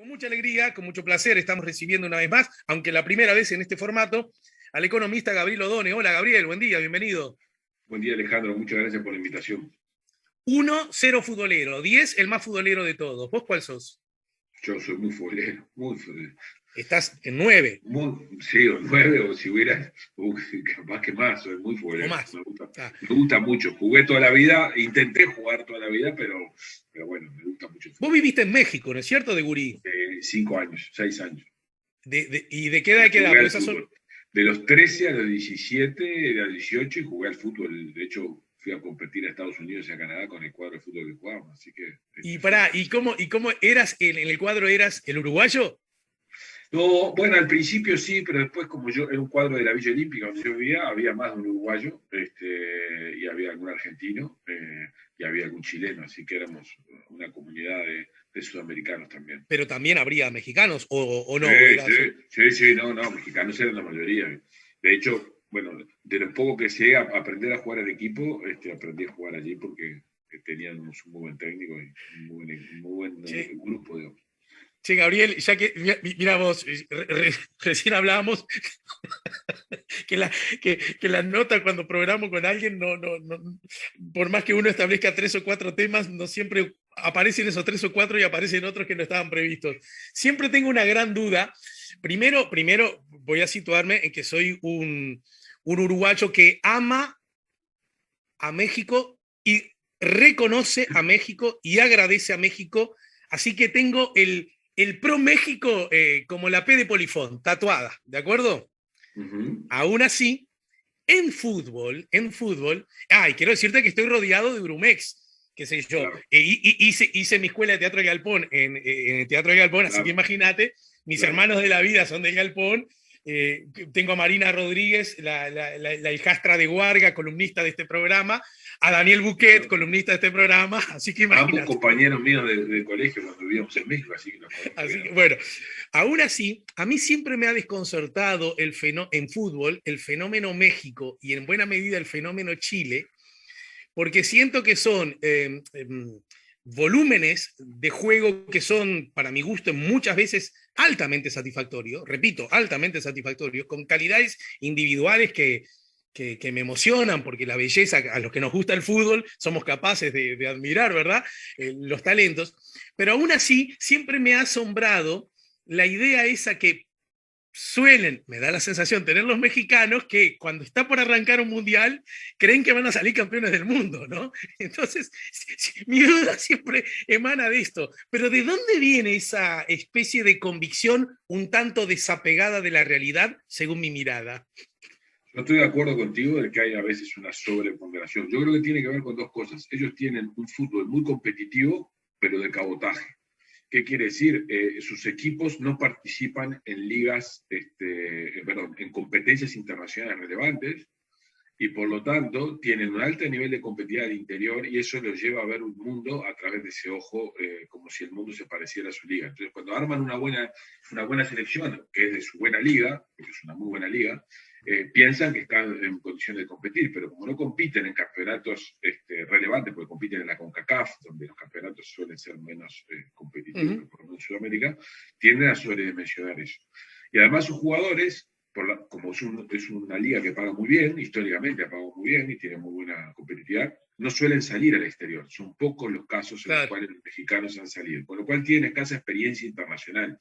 Con mucha alegría, con mucho placer, estamos recibiendo una vez más, aunque la primera vez en este formato, al economista Gabriel Odone. Hola Gabriel, buen día, bienvenido. Buen día, Alejandro, muchas gracias por la invitación. 1, 0 futbolero, 10 el más futbolero de todos. ¿Vos cuál sos? Yo soy muy futbolero, muy futbolero. Estás en 9. Sí, o 9, o si hubiera, capaz que más, soy muy O futbolero. más. Me gusta mucho, jugué toda la vida, intenté jugar toda la vida, pero bueno, me gusta mucho el Vos fútbol. viviste en México, ¿no es cierto, de gurí? 5 años, 6 años. ¿Y de qué edad a qué edad? Jugué al Esas son... fútbol. De los 13 a los 17, a los 18 y jugué al fútbol. De hecho, fui a competir a Estados Unidos y a Canadá con el cuadro de fútbol que jugábamos. Así que, ¿Y cómo eras en el cuadro? ¿Eras el uruguayo? No, bueno, al principio sí, pero después, como yo era un cuadro de la Villa Olímpica donde yo vivía, había más de un uruguayo, y había algún argentino, y había algún chileno, así que éramos una comunidad de sudamericanos también. Pero también habría mexicanos, o no. Sí, no, mexicanos eran la mayoría. De hecho, bueno, de lo poco que sé aprender a jugar en equipo, aprendí a jugar allí porque teníamos un muy buen técnico y un muy buen grupo, digamos. Che, Gabriel, ya que, mira vos, recién hablábamos que la nota cuando programo con alguien, no, por más que uno establezca 3 o 4 temas, no siempre aparecen esos 3 o 4 y aparecen otros que no estaban previstos. Siempre tengo una gran duda. Primero voy a situarme en que soy un uruguayo que ama a México y reconoce a México y agradece a México, así que tengo el pro México como la P de Polifón, tatuada, ¿de acuerdo? Uh-huh. Aún así, en fútbol, y quiero decirte que estoy rodeado de Brumex, qué sé yo, Claro. hice mi escuela de teatro de Galpón en el Teatro de Galpón, claro. Así que imagínate, mis hermanos de la vida son de Galpón. Tengo a Marina Rodríguez, la hijastra de Guarga, columnista de este programa, a Daniel Buquet, columnista de este programa, así que imagínate. Ambos compañeros míos de colegio cuando vivíamos en México, así que bueno, aún así, a mí siempre me ha desconcertado en fútbol el fenómeno México y en buena medida el fenómeno Chile, porque siento que son volúmenes de juego que son, para mi gusto, muchas veces altamente satisfactorios, repito, altamente satisfactorios, con calidades individuales que me emocionan, porque la belleza, a los que nos gusta el fútbol, somos capaces de admirar, ¿verdad? Los talentos. Pero aún así, siempre me ha asombrado la idea esa que suelen, me da la sensación, tener los mexicanos que cuando está por arrancar un mundial creen que van a salir campeones del mundo, ¿no? Entonces, mi duda siempre emana de esto. Pero ¿de dónde viene esa especie de convicción un tanto desapegada de la realidad, según mi mirada? Yo estoy de acuerdo contigo de que hay a veces una sobreponderación. Yo creo que tiene que ver con dos cosas. Ellos tienen un fútbol muy competitivo, pero de cabotaje. ¿Qué quiere decir? Sus equipos no participan en ligas, en competencias internacionales relevantes, y por lo tanto tienen un alto nivel de competitividad al interior, y eso los lleva a ver un mundo a través de ese ojo, como si el mundo se pareciera a su liga. Entonces, cuando arman una buena selección, que es de su buena liga, porque es una muy buena liga, piensan que están en condiciones de competir, pero como no compiten en campeonatos relevantes, porque compiten en la CONCACAF, donde los campeonatos suelen ser menos competitivos que por ejemplo en Sudamérica, tienden a sobredimensionar eso. Y además sus jugadores, como es una liga que paga muy bien, históricamente ha pagado muy bien y tiene muy buena competitividad, no suelen salir al exterior. Son pocos los casos en los cuales los mexicanos han salido, con lo cual tienen escasa experiencia internacional.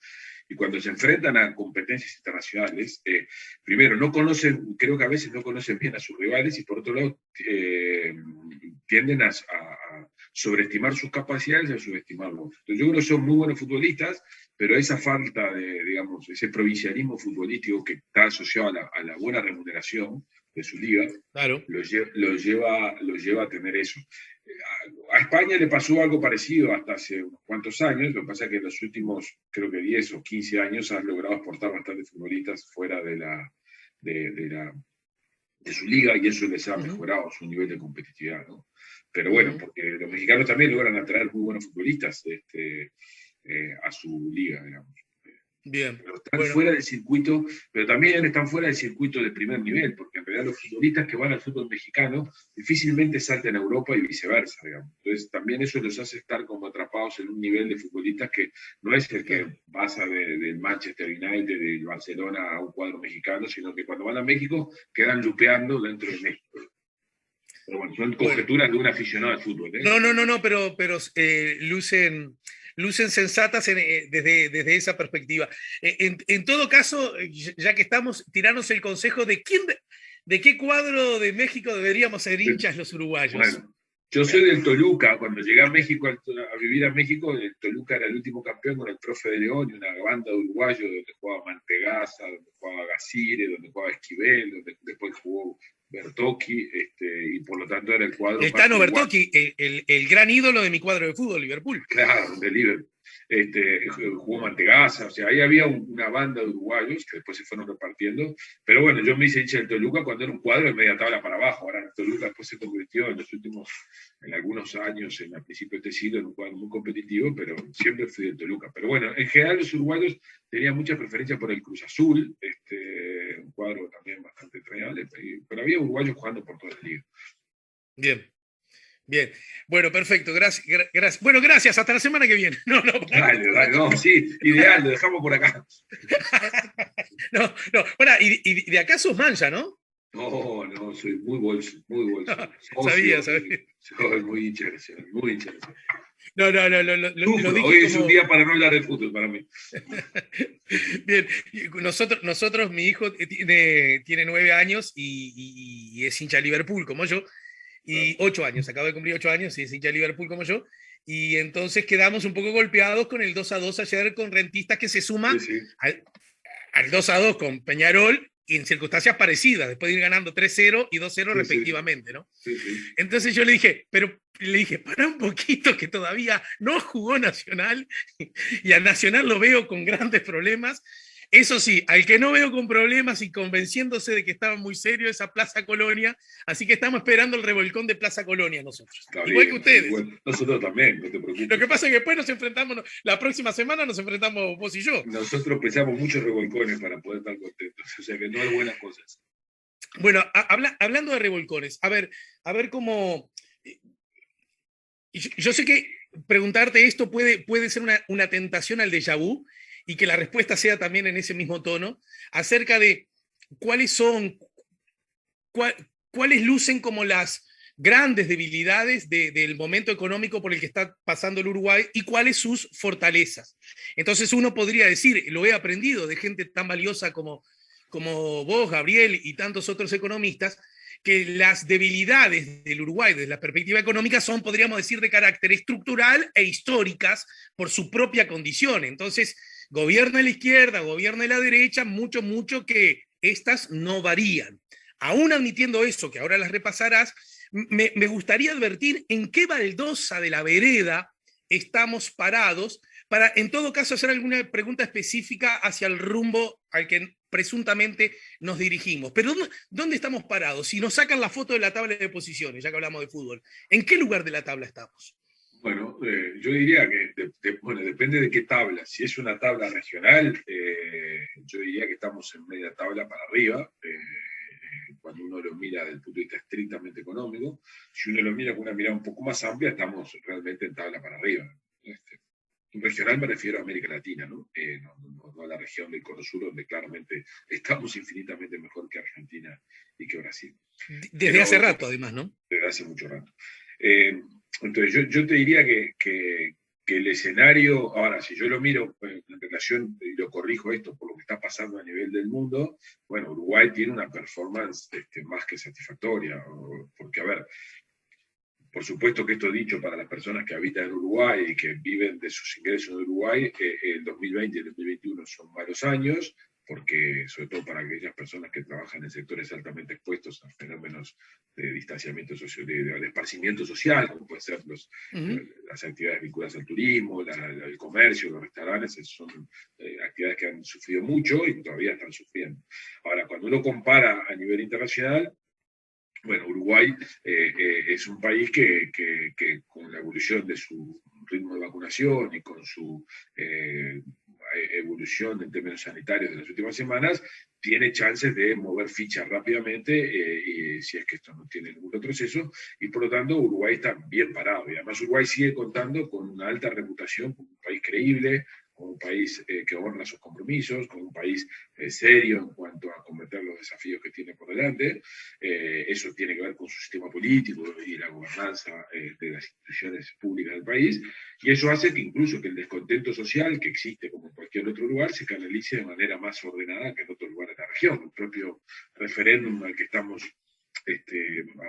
Y cuando se enfrentan a competencias internacionales, primero, creo que a veces no conocen bien a sus rivales, y por otro lado, tienden a sobreestimar sus capacidades y a subestimarlos. Entonces, yo creo que son muy buenos futbolistas, pero esa falta de, digamos, ese provincialismo futbolístico que está asociado a la buena remuneración de su liga, claro, lo lleva a tener eso. A España le pasó algo parecido hasta hace unos cuantos años. Lo que pasa es que en los últimos, creo que 10 o 15 años, han logrado exportar bastantes futbolistas fuera de su liga, y eso les ha mejorado su nivel de competitividad, ¿no? Pero bueno, porque los mexicanos también logran atraer muy buenos futbolistas a su liga, digamos. Bien. Pero están fuera del circuito, pero también están fuera del circuito de primer nivel, porque en realidad los futbolistas que van al fútbol mexicano difícilmente saltan a Europa y viceversa, digamos. Entonces también eso los hace estar como atrapados en un nivel de futbolistas que no es el que pasa del Manchester United, del Barcelona a un cuadro mexicano, sino que cuando van a México quedan lupeando dentro de México. Pero bueno, son conjeturas de un aficionado al fútbol. No, pero lucen sensatas desde esa perspectiva. En todo caso, ya que estamos, tirarnos el consejo de qué cuadro de México deberíamos ser hinchas los uruguayos. Bueno, yo soy del Toluca. Cuando llegué a México, a vivir a México, el Toluca era el último campeón con el profe de León y una banda de uruguayos donde jugaba Mantegaza, donde jugaba Gasire, donde jugaba Esquivel, donde después jugó Bertocchi, y por lo tanto era el cuadro. El Tano Bertocchi, el gran ídolo de mi cuadro de fútbol, Liverpool. Claro, de Liverpool. Jugó Mantegaza, o sea, ahí había una banda de uruguayos que después se fueron repartiendo, pero bueno, yo me hice hincha del Toluca cuando era un cuadro de media tabla para abajo. Ahora el Toluca después se convirtió en algunos años, al principio de este siglo, en un cuadro muy competitivo, pero siempre fui del Toluca. Pero bueno, en general los uruguayos tenían mucha preferencia por el Cruz Azul, un cuadro también bastante entrañable, pero había uruguayos jugando por toda la liga. Bien. Bueno, perfecto. Gracias. Bueno, gracias. Hasta la semana que viene. Dale, sí, ideal, lo dejamos por acá. No. Bueno, y de acá sos mancha, ¿no? No, soy muy bolso. Sabía. Soy muy hincha, muy hincha. No. Hoy es un día para no hablar de fútbol para mí. Bien, nosotros, mi hijo tiene 9 años y es hincha de Liverpool, como yo. Y 8 años, acaba de cumplir 8 años y es hincha de Liverpool como yo. Y entonces quedamos un poco golpeados con el 2-2 ayer con Rentistas, que se suma al 2-2 con Peñarol y en circunstancias parecidas, después de ir ganando 3-0 y 2-0 respectivamente, ¿no? Sí. Entonces yo le dije, para un poquito que todavía no jugó Nacional y a Nacional lo veo con grandes problemas. Eso sí, al que no veo con problemas y convenciéndose de que estaba muy serio es a Plaza Colonia, así que estamos esperando el revolcón de Plaza Colonia nosotros. Igual que ustedes. Nosotros también, no te preocupes. Lo que pasa es que después nos enfrentamos, la próxima semana nos enfrentamos vos y yo. Nosotros pensamos muchos revolcones para poder estar contentos, o sea que no hay buenas cosas. Bueno, hablando de revolcones, a ver cómo... Yo sé que preguntarte esto puede ser una tentación al déjà vu, y que la respuesta sea también en ese mismo tono, acerca de cuáles lucen como las grandes debilidades del momento económico por el que está pasando el Uruguay y cuáles sus fortalezas. Entonces uno podría decir, lo he aprendido de gente tan valiosa como vos, Gabriel, y tantos otros economistas, que las debilidades del Uruguay desde la perspectiva económica son, podríamos decir, de carácter estructural e históricas por su propia condición. Entonces, gobierna la izquierda, gobierna la derecha, mucho que estas no varían. Aún admitiendo eso, que ahora las repasarás, me gustaría advertir en qué baldosa de la vereda estamos parados para, en todo caso, hacer alguna pregunta específica hacia el rumbo al que presuntamente nos dirigimos. Pero ¿dónde estamos parados? Si nos sacan la foto de la tabla de posiciones, ya que hablamos de fútbol, ¿en qué lugar de la tabla estamos? Bueno, yo diría que depende de qué tabla. Si es una tabla regional, yo diría que estamos en media tabla para arriba, cuando uno lo mira desde el punto de vista estrictamente económico. Si uno lo mira con una mirada un poco más amplia, estamos realmente en tabla para arriba. Regional me refiero a América Latina, ¿no? No a la región del Cono Sur, donde claramente estamos infinitamente mejor que Argentina y que Brasil. Desde hace rato, además, ¿no? Desde hace mucho rato. Entonces, yo te diría que el escenario, ahora, si yo lo miro en relación, y lo corrijo esto por lo que está pasando a nivel del mundo, bueno, Uruguay tiene una performance más que satisfactoria, porque, a ver, por supuesto que esto dicho para las personas que habitan en Uruguay y que viven de sus ingresos de Uruguay, el 2020 y el 2021 son malos años, porque sobre todo para aquellas personas que trabajan en sectores altamente expuestos a fenómenos de distanciamiento social, de esparcimiento social, como pueden ser las actividades vinculadas al turismo, el comercio, los restaurantes, son actividades que han sufrido mucho y todavía están sufriendo. Ahora, cuando uno compara a nivel internacional, bueno, Uruguay es un país que con la evolución de su ritmo de vacunación y con su evolución en términos sanitarios de las últimas semanas, tiene chances de mover fichas rápidamente, y si es que esto no tiene ningún retroceso, y por lo tanto Uruguay está bien parado. Y además Uruguay sigue contando con una alta reputación como un país creíble, como un país que honra sus compromisos, como un país serio en cuanto a cometer los desafíos que tiene por delante. Eso tiene que ver con su sistema político y la gobernanza de las instituciones públicas del país, y eso hace que incluso que el descontento social que existe como en cualquier otro lugar se canalice de manera más ordenada que en otros lugares de la región. El propio referéndum al que estamos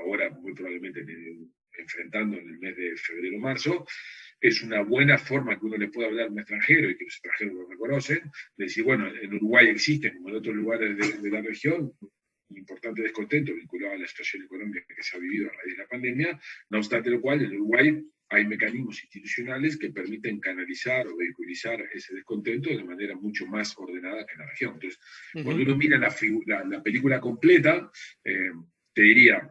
ahora muy probablemente enfrentando en el mes de febrero-marzo, es una buena forma que uno le pueda hablar a un extranjero y que los extranjeros lo reconocen, de decir, bueno, en Uruguay existen, como en otros lugares de la región, un importante descontento vinculado a la situación económica que se ha vivido a raíz de la pandemia, no obstante lo cual, en Uruguay hay mecanismos institucionales que permiten canalizar o vehiculizar ese descontento de manera mucho más ordenada que en la región. Entonces, cuando uno mira la película completa, te diría,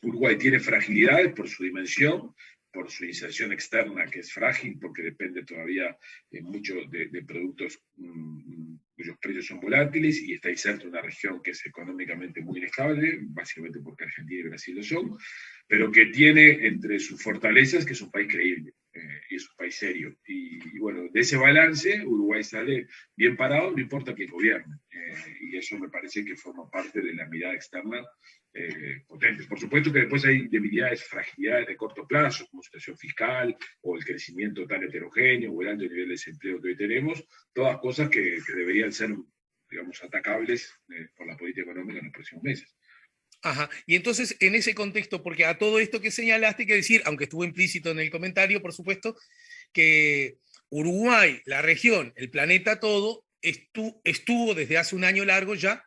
Uruguay tiene fragilidades por su dimensión, por su inserción externa, que es frágil, porque depende todavía mucho de productos cuyos precios son volátiles, y está inserto en una región que es económicamente muy inestable, básicamente porque Argentina y Brasil lo son, pero que tiene entre sus fortalezas que es un país creíble, y es un país serio. Y bueno, de ese balance Uruguay sale bien parado, no importa quién gobierne, y eso me parece que forma parte de la mirada externa potentes. Por supuesto que después hay debilidades, fragilidades de corto plazo, como situación fiscal, o el crecimiento tan heterogéneo, o el alto nivel de desempleo que hoy tenemos, todas cosas que deberían ser, digamos, atacables por la política económica en los próximos meses. Ajá. Y entonces, en ese contexto, porque a todo esto que señalaste, hay que decir, aunque estuvo implícito en el comentario, por supuesto, que Uruguay, la región, el planeta todo, estuvo desde hace un año largo ya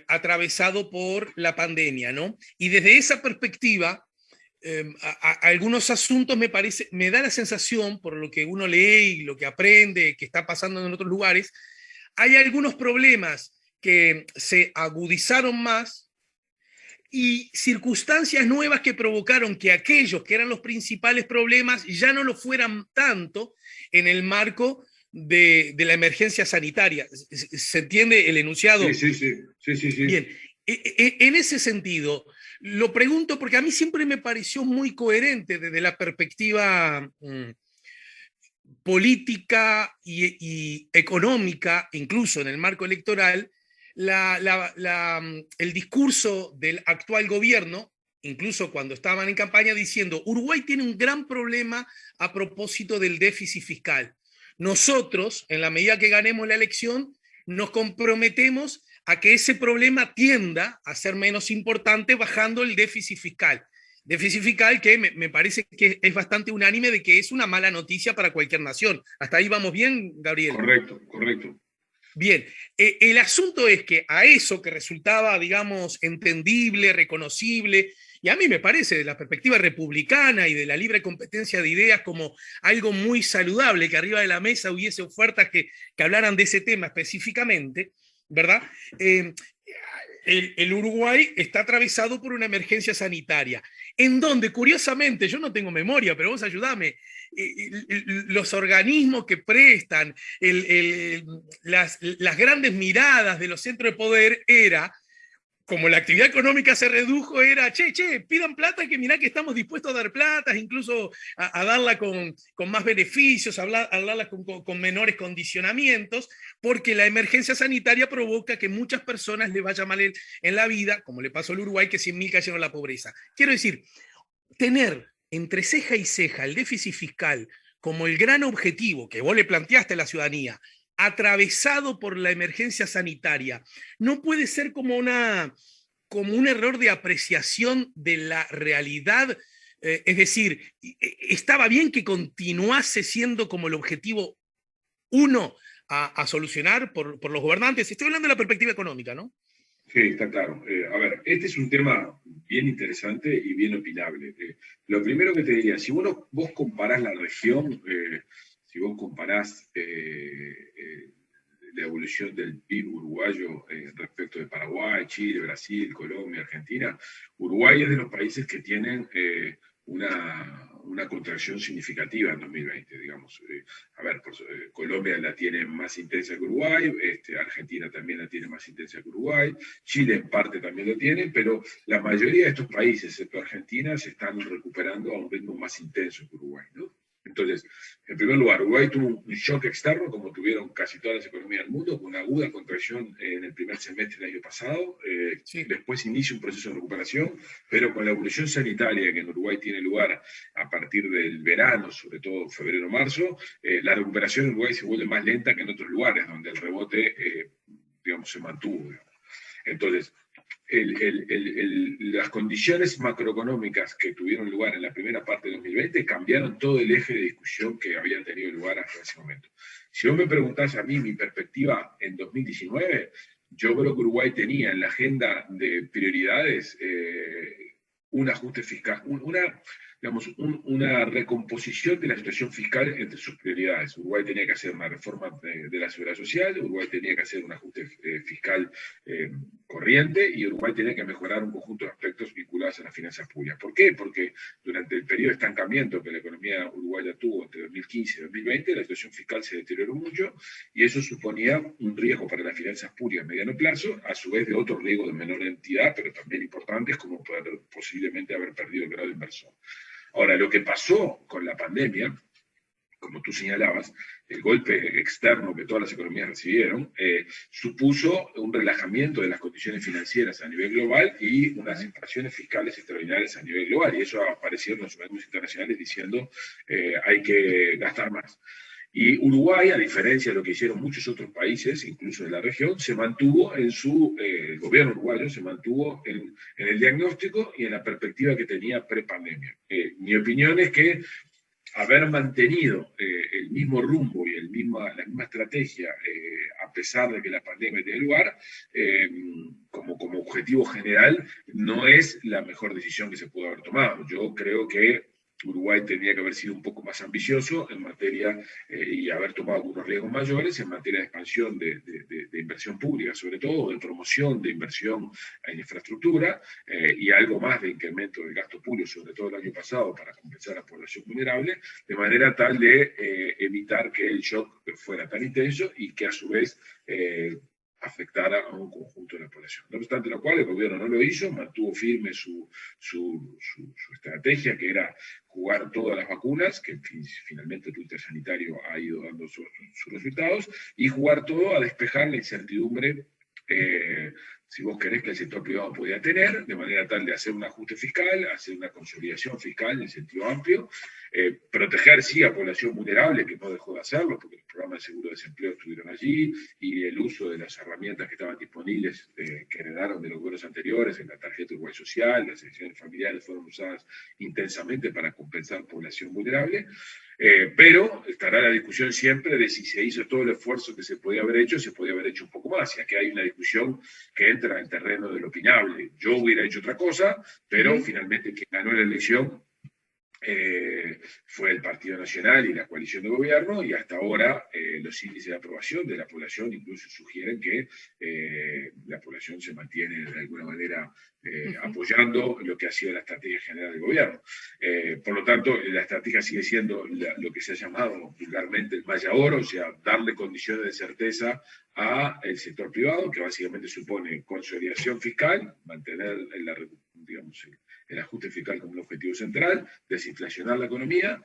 atravesado por la pandemia, ¿no? Y desde esa perspectiva, algunos asuntos me da la sensación, por lo que uno lee y lo que aprende, que está pasando en otros lugares, hay algunos problemas que se agudizaron más y circunstancias nuevas que provocaron que aquellos que eran los principales problemas ya no lo fueran tanto en el marco de la emergencia sanitaria. ¿Se entiende el enunciado? Sí, sí, sí, sí, sí, sí. Bien, en ese sentido, lo pregunto porque a mí siempre me pareció muy coherente desde la perspectiva política y económica, incluso en el marco electoral, el discurso del actual gobierno, incluso cuando estaban en campaña, diciendo, Uruguay tiene un gran problema a propósito del déficit fiscal. Nosotros, en la medida que ganemos la elección, nos comprometemos a que ese problema tienda a ser menos importante bajando el déficit fiscal. Déficit fiscal que me parece que es bastante unánime de que es una mala noticia para cualquier nación. ¿Hasta ahí vamos bien, Gabriel? Correcto, correcto. Bien, el asunto es que a eso que resultaba, digamos, entendible, reconocible, y a mí me parece, de la perspectiva republicana y de la libre competencia de ideas, como algo muy saludable, que arriba de la mesa hubiese ofertas que hablaran de ese tema específicamente, ¿verdad? El Uruguay está atravesado por una emergencia sanitaria, en donde, curiosamente, yo no tengo memoria, pero vos ayudame, los organismos que prestan, las grandes miradas de los centros de poder era, como la actividad económica se redujo, era, che, pidan plata, que mirá que estamos dispuestos a dar plata, incluso a darla con más beneficios, a darla con menores condicionamientos, porque la emergencia sanitaria provoca que muchas personas le vaya mal en la vida, como le pasó al Uruguay, que 100.000 cayeron en la pobreza. Quiero decir, tener entre ceja y ceja el déficit fiscal como el gran objetivo que vos le planteaste a la ciudadanía, atravesado por la emergencia sanitaria, no puede ser como un error de apreciación de la realidad. Es decir, estaba bien que continuase siendo como el objetivo uno a solucionar por los gobernantes. Estoy hablando de la perspectiva económica, ¿no? Sí, está claro. A ver, este es un tema bien interesante y bien opinable. Lo primero que te diría, si vos comparás la región, si vos comparás la evolución del PIB uruguayo respecto de Paraguay, Chile, Brasil, Colombia, Argentina, Uruguay es de los países que tienen una contracción significativa en 2020, digamos. A ver, Colombia la tiene más intensa que Uruguay, Argentina también la tiene más intensa que Uruguay, Chile en parte también lo tiene, pero la mayoría de estos países, excepto Argentina, se están recuperando a un ritmo más intenso que Uruguay, ¿no? Entonces, en primer lugar, Uruguay tuvo un shock externo, como tuvieron casi todas las economías del mundo, con una aguda contracción en el primer semestre del año pasado. Sí. Después inicia un proceso de recuperación, pero con la evolución sanitaria que en Uruguay tiene lugar a partir del verano, sobre todo febrero-marzo, la recuperación en Uruguay se vuelve más lenta que en otros lugares, donde el rebote, digamos, se mantuvo. Digamos. Entonces, las condiciones macroeconómicas que tuvieron lugar en la primera parte de 2020 cambiaron todo el eje de discusión que había tenido lugar hasta ese momento. Si vos me preguntás a mí mi perspectiva en 2019, yo creo que Uruguay tenía en la agenda de prioridades un ajuste fiscal, una recomposición de la situación fiscal entre sus prioridades. Uruguay tenía que hacer una reforma de la seguridad social, Uruguay tenía que hacer un ajuste fiscal corriente y Uruguay tenía que mejorar un conjunto de aspectos vinculados a las finanzas públicas. ¿Por qué? Porque durante el periodo de estancamiento que la economía uruguaya tuvo entre 2015 y 2020, la situación fiscal se deterioró mucho y eso suponía un riesgo para las finanzas públicas a mediano plazo, a su vez de otro riesgo de menor entidad, pero también importantes, como poder posiblemente haber perdido el grado de inversión. Ahora, lo que pasó con la pandemia, como tú señalabas, el golpe externo que todas las economías recibieron, supuso un relajamiento de las condiciones financieras a nivel global y unas inflaciones fiscales extraordinarias a nivel global. Y eso apareció en los organismos internacionales diciendo hay que gastar más. Y Uruguay, a diferencia de lo que hicieron muchos otros países, incluso de la región, se mantuvo en el gobierno uruguayo se mantuvo en el diagnóstico y en la perspectiva que tenía pre-pandemia. Mi opinión es que haber mantenido el mismo rumbo y la misma estrategia, a pesar de que la pandemia tiene lugar, como objetivo general, no es la mejor decisión que se pudo haber tomado. Yo creo que Uruguay tendría que haber sido un poco más ambicioso en materia y haber tomado algunos riesgos mayores en materia de expansión de inversión pública, sobre todo de promoción de inversión en infraestructura y algo más de incremento del gasto público, sobre todo el año pasado, para compensar a la población vulnerable, de manera tal de evitar que el shock fuera tan intenso y que a su vez afectara a un conjunto de la población. No obstante lo cual, el gobierno no lo hizo, mantuvo firme su estrategia, que era jugar todas las vacunas, que finalmente el Twitter sanitario ha ido dando sus resultados, y jugar todo a despejar la incertidumbre si vos querés que el sector privado podía tener, de manera tal de hacer un ajuste fiscal, hacer una consolidación fiscal en sentido amplio, proteger sí a población vulnerable, que no dejó de hacerlo, porque los programas de seguro de desempleo estuvieron allí, y el uso de las herramientas que estaban disponibles, que heredaron de los gobiernos anteriores, en la tarjeta Uruguay Social, las secciones familiares fueron usadas intensamente para compensar población vulnerable, pero estará la discusión siempre de si se hizo todo el esfuerzo que se podía haber hecho un poco más, y aquí hay una discusión que entra en el terreno de lo opinable. Yo hubiera hecho otra cosa, pero finalmente quien ganó la elección fue el Partido Nacional y la coalición de gobierno, y hasta ahora los índices de aprobación de la población incluso sugieren que la población se mantiene de alguna manera apoyando lo que ha sido la estrategia general del gobierno. Por lo tanto, la estrategia sigue siendo lo que se ha llamado vulgarmente el malla oro, o sea, darle condiciones de certeza al sector privado, que básicamente supone consolidación fiscal, mantener el ajuste fiscal como un objetivo central, desinflacionar la economía,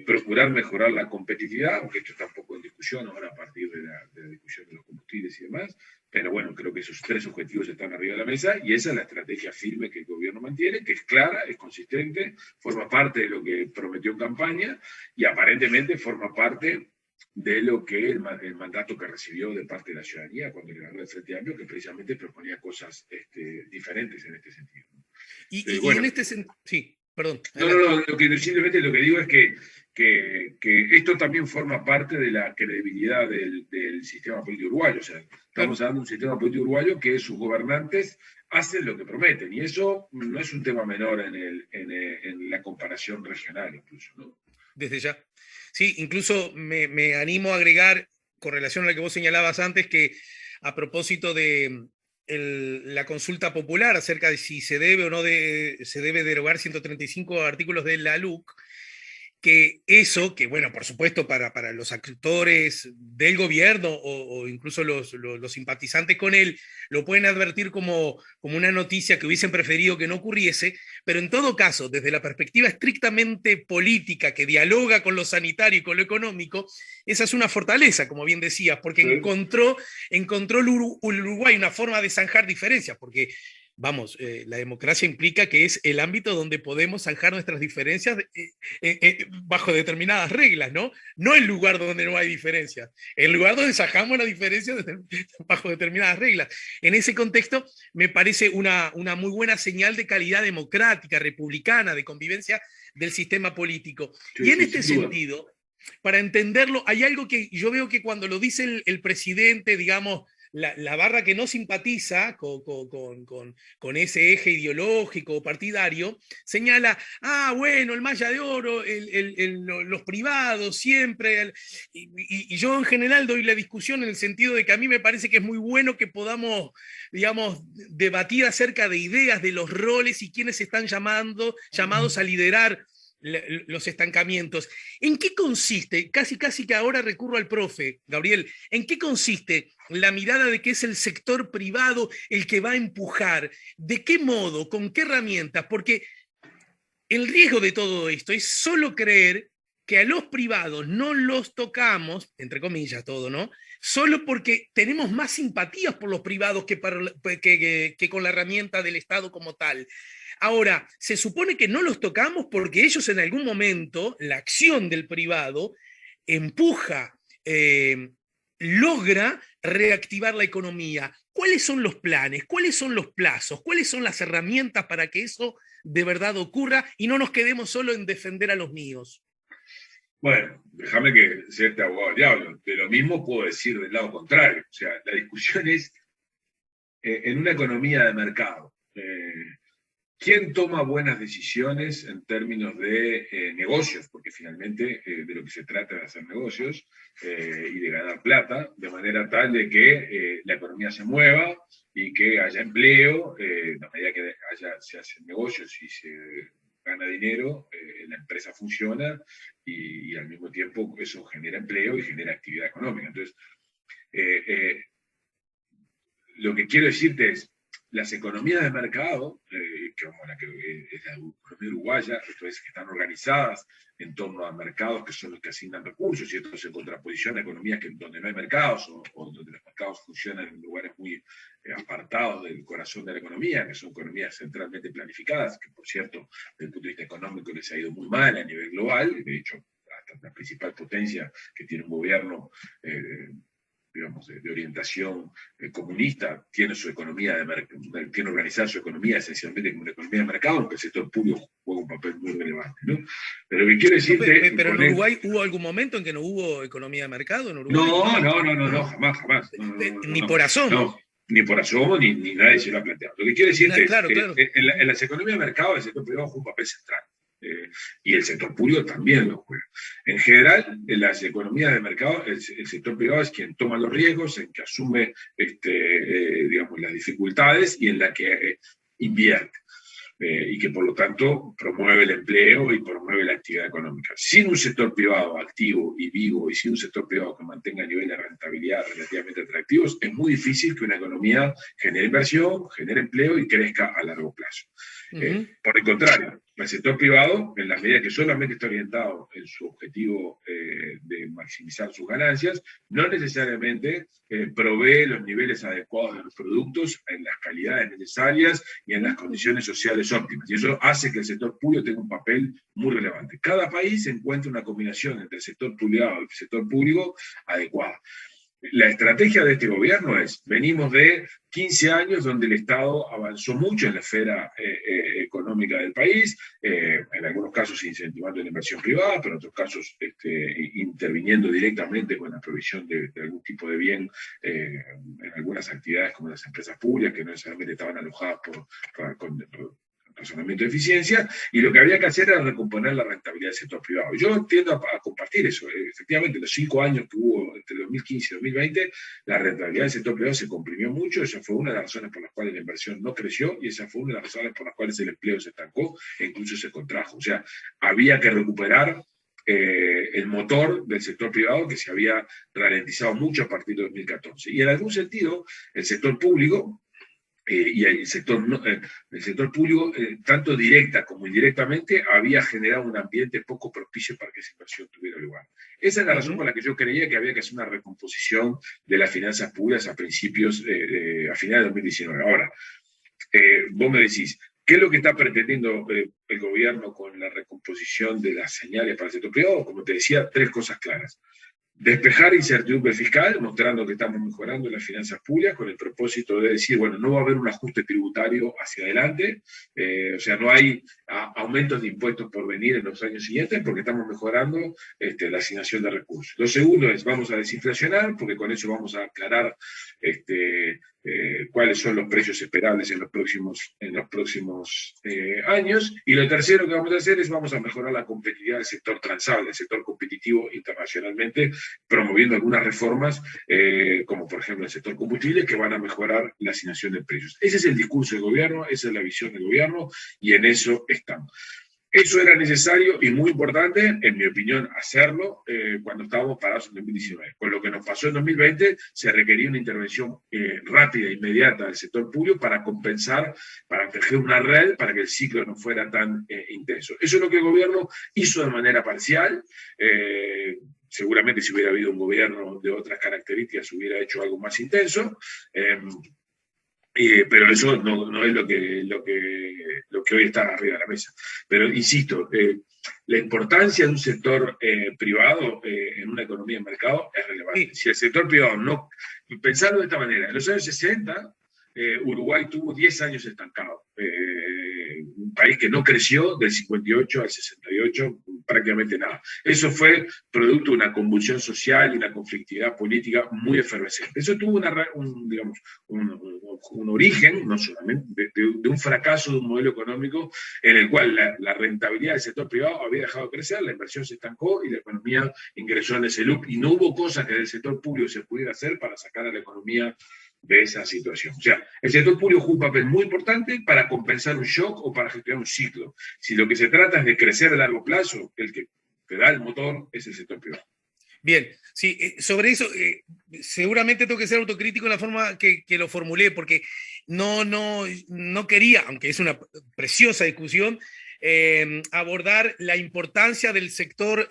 procurar mejorar la competitividad, aunque esto está un poco en discusión ahora a partir de la discusión de los combustibles y demás, pero bueno, creo que esos tres objetivos están arriba de la mesa y esa es la estrategia firme que el gobierno mantiene, que es clara, es consistente, forma parte de lo que prometió en campaña y aparentemente forma parte de lo que el mandato que recibió de parte de la ciudadanía cuando le ganó el Frente Amplio, que precisamente proponía cosas diferentes en este sentido. Y en este sentido, sí, perdón. No, simplemente lo que digo es que esto también forma parte de la credibilidad del sistema político uruguayo. O sea, estamos hablando de un sistema político uruguayo que sus gobernantes hacen lo que prometen, y eso no es un tema menor en la comparación regional incluso, ¿no? Desde ya. Sí, incluso me animo a agregar, con relación a lo que vos señalabas antes, que a propósito de la consulta popular acerca de si se debe o no se debe derogar 135 artículos de la LUC, que eso, que bueno, por supuesto para los actores del gobierno o incluso los simpatizantes con él, lo pueden advertir como una noticia que hubiesen preferido que no ocurriese, pero en todo caso, desde la perspectiva estrictamente política que dialoga con lo sanitario y con lo económico, esa es una fortaleza, como bien decías, porque Sí. encontró el Uruguay una forma de zanjar diferencias, porque vamos, la democracia implica que es el ámbito donde podemos zanjar nuestras diferencias bajo determinadas reglas, ¿no? No el lugar donde no hay diferencias, el lugar donde zanjamos las diferencias bajo determinadas reglas. En ese contexto, me parece una muy buena señal de calidad democrática, republicana, de convivencia del sistema político. Sí, Y en sí, este sin duda. sentido, para entenderlo, hay algo que yo veo que cuando lo dice el presidente, digamos, la barra que no simpatiza con ese eje ideológico o partidario, señala, bueno, el Maya de Oro, los privados siempre, y yo en general doy la discusión en el sentido de que a mí me parece que es muy bueno que podamos, digamos, debatir acerca de ideas, de los roles y quiénes están llamados a liderar los estancamientos. ¿En qué consiste? Casi que ahora recurro al profe, Gabriel, ¿en qué consiste la mirada de que es el sector privado el que va a empujar? ¿De qué modo? ¿Con qué herramientas? Porque el riesgo de todo esto es solo creer que a los privados no los tocamos, entre comillas todo, ¿no? Solo porque tenemos más simpatías por los privados que con la herramienta del Estado como tal. Ahora, se supone que no los tocamos porque ellos en algún momento, la acción del privado, empuja, logra reactivar la economía. ¿Cuáles son los planes? ¿Cuáles son los plazos? ¿Cuáles son las herramientas para que eso de verdad ocurra y no nos quedemos solo en defender a los míos? Bueno, déjame que sea este abogado del diablo. De lo mismo puedo decir del lado contrario. O sea, la discusión es en una economía de mercado. ¿Quién toma buenas decisiones en términos de negocios? Porque finalmente de lo que se trata es de hacer negocios y de ganar plata, de manera tal de que la economía se mueva y que haya empleo, a medida que se hacen negocios y se gana dinero, la empresa funciona y al mismo tiempo eso genera empleo y genera actividad económica. Entonces, eh, eh, lo que quiero decirte es, las economías de mercado, como la que es la economía uruguaya, esto es, que están organizadas en torno a mercados que son los que asignan recursos, y esto es en contraposición a economías donde no hay mercados o donde los mercados funcionan en lugares muy apartados del corazón de la economía, que son economías centralmente planificadas, que por cierto, desde el punto de vista económico les ha ido muy mal a nivel global, de hecho, hasta la principal potencia que tiene un gobierno digamos, de orientación comunista, tiene su economía tiene organizada su economía esencialmente como una economía de mercado, aunque el sector público juega un papel muy relevante, ¿no? Pero lo que quiero decirte Pero en con Uruguay hubo algún momento en que no hubo economía de mercado en Uruguay. no, jamás, Ni por asomo. no, ni por asomo, ni nadie se lo ha planteado. Lo que quiero decirte es, Claro, claro. en las economías de mercado el sector privado juega un papel central. Y el sector público también lo juega. En general, en las economías de mercado, el sector privado es quien toma los riesgos, en que asume digamos, las dificultades y en la que invierte. Y que por lo tanto promueve el empleo y promueve la actividad económica. Sin un sector privado activo y vivo y sin un sector privado que mantenga niveles de rentabilidad relativamente atractivos, es muy difícil que una economía genere inversión, genere empleo y crezca a largo plazo. Por el contrario, el sector privado, en la medida que solamente está orientado en su objetivo de maximizar sus ganancias, no necesariamente provee los niveles adecuados de los productos en las calidades necesarias y en las condiciones sociales óptimas. Y eso hace que el sector público tenga un papel muy relevante. Cada país encuentra una combinación entre el sector privado y el sector público adecuada. La estrategia de este gobierno es, venimos de 15 años donde el Estado avanzó mucho en la esfera económica del país, en algunos casos incentivando la inversión privada, pero en otros casos interviniendo directamente con la provisión de algún tipo de bien en algunas actividades como las empresas públicas, que no necesariamente estaban alojadas con razonamiento de eficiencia, y lo que había que hacer era recomponer la rentabilidad del sector privado. Yo tiendo a compartir eso. Efectivamente, los 5 años que hubo entre 2015 y 2020, la rentabilidad del sector privado se comprimió mucho. Esa fue una de las razones por las cuales la inversión no creció y esa fue una de las razones por las cuales el empleo se estancó e incluso se contrajo. O sea, había que recuperar el motor del sector privado que se había ralentizado mucho a partir de 2014. Y en algún sentido, el sector público y el sector público, tanto directa como indirectamente, había generado un ambiente poco propicio para que esa inversión tuviera lugar. Esa es la razón por la que yo creía que había que hacer una recomposición de las finanzas públicas a principios, a finales de 2019. Ahora, vos me decís, ¿qué es lo que está pretendiendo el gobierno con la recomposición de las señales para el sector privado? Como te decía, tres cosas claras. Despejar incertidumbre fiscal, mostrando que estamos mejorando las finanzas públicas con el propósito de decir, bueno, no va a haber un ajuste tributario hacia adelante, o sea, no hay aumentos de impuestos por venir en los años siguientes porque estamos mejorando la asignación de recursos. Lo segundo es, vamos a desinflacionar, porque con eso vamos a aclarar cuáles son los precios esperables en los próximos años. Y lo tercero que vamos a hacer es vamos a mejorar la competitividad del sector transable, del sector competitivo internacionalmente, promoviendo algunas reformas, como por ejemplo el sector combustible, que van a mejorar la asignación de precios. Ese es el discurso del gobierno, esa es la visión del gobierno, y en eso estamos. Eso era necesario y muy importante, en mi opinión, hacerlo cuando estábamos parados en 2019. Con lo que nos pasó en 2020, se requería una intervención rápida e inmediata del sector público para compensar, para tejer una red, para que el ciclo no fuera tan intenso. Eso es lo que el gobierno hizo de manera parcial. Seguramente si hubiera habido un gobierno de otras características hubiera hecho algo más intenso. Pero eso no es lo que hoy está arriba de la mesa. Pero insisto, la importancia de un sector privado en una economía de mercado es relevante. Sí. Si el sector privado no... Pensando de esta manera, en los años 60, Uruguay tuvo 10 años estancado. Un país que no creció del 58 al 68 prácticamente nada. Eso fue producto de una convulsión social y una conflictividad política muy efervescente. Eso tuvo un origen, no solamente de un fracaso de un modelo económico en el cual la rentabilidad del sector privado había dejado de crecer, la inversión se estancó y la economía ingresó en ese loop y no hubo cosas que del sector público se pudiera hacer para sacar a la economía de esa situación. O sea, el sector público juega un papel muy importante para compensar un shock o para gestionar un ciclo. Si lo que se trata es de crecer a largo plazo, el que te da el motor es el sector privado. Bien, sí, sobre eso seguramente tengo que ser autocrítico en la forma que lo formulé, porque no quería, aunque es una preciosa discusión, abordar la importancia del sector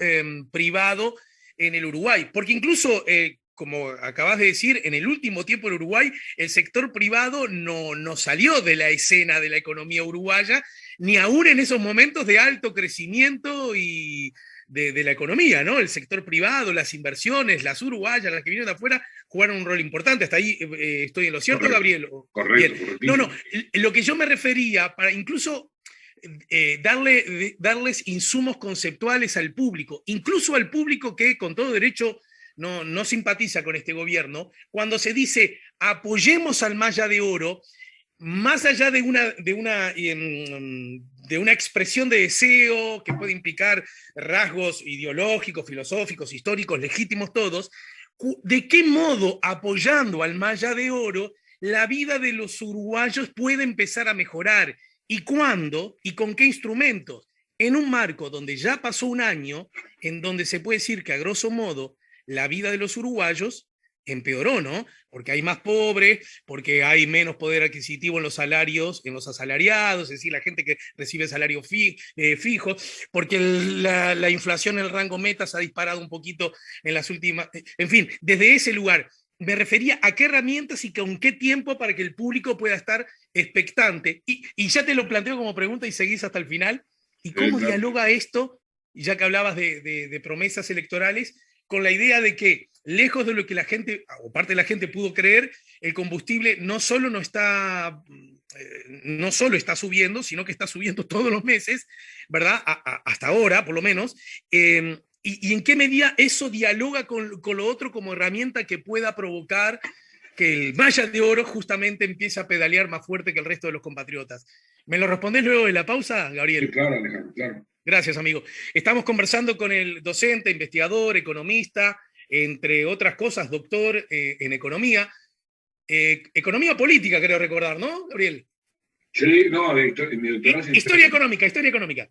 privado en el Uruguay, porque incluso como acabas de decir, en el último tiempo en Uruguay, el sector privado no salió de la escena de la economía uruguaya, ni aún en esos momentos de alto crecimiento y de la economía, ¿no? El sector privado, las inversiones, las uruguayas, las que vienen de afuera, jugaron un rol importante. Hasta ahí estoy en lo cierto, correcto, Gabriel. Correcto. No, lo que yo me refería, para incluso darles insumos conceptuales al público, incluso al público que con todo derecho no simpatiza con este gobierno, cuando se dice apoyemos al Maya de Oro, más allá de una expresión de deseo que puede implicar rasgos ideológicos, filosóficos, históricos, legítimos todos, ¿de qué modo apoyando al Maya de Oro la vida de los uruguayos puede empezar a mejorar? ¿Y cuándo? ¿Y con qué instrumentos? En un marco donde ya pasó un año, en donde se puede decir que a grosso modo la vida de los uruguayos empeoró, ¿no? Porque hay más pobres, porque hay menos poder adquisitivo en los salarios, en los asalariados, es decir, la gente que recibe salario fijo, porque la inflación en el rango meta se ha disparado un poquito en las últimas... En fin, desde ese lugar, me refería a qué herramientas y con qué tiempo para que el público pueda estar expectante. Y ya te lo planteo como pregunta y seguís hasta el final. ¿Y cómo claro. dialoga esto, ya que hablabas de promesas electorales, con la idea de que, lejos de lo que la gente, o parte de la gente pudo creer, el combustible no solo está subiendo, sino que está subiendo todos los meses, ¿verdad? Hasta ahora, por lo menos. Y en qué medida eso dialoga con lo otro como herramienta que pueda provocar que el Maya de Oro justamente empiece a pedalear más fuerte que el resto de los compatriotas. ¿Me lo respondés luego de la pausa, Gabriel? Sí, claro, Alejandro, claro. Gracias, amigo. Estamos conversando con el docente, investigador, economista, entre otras cosas, doctor en economía. Economía política, creo recordar, ¿no, Gabriel? Sí, no, mi doctorado es en Historia económica, historia económica.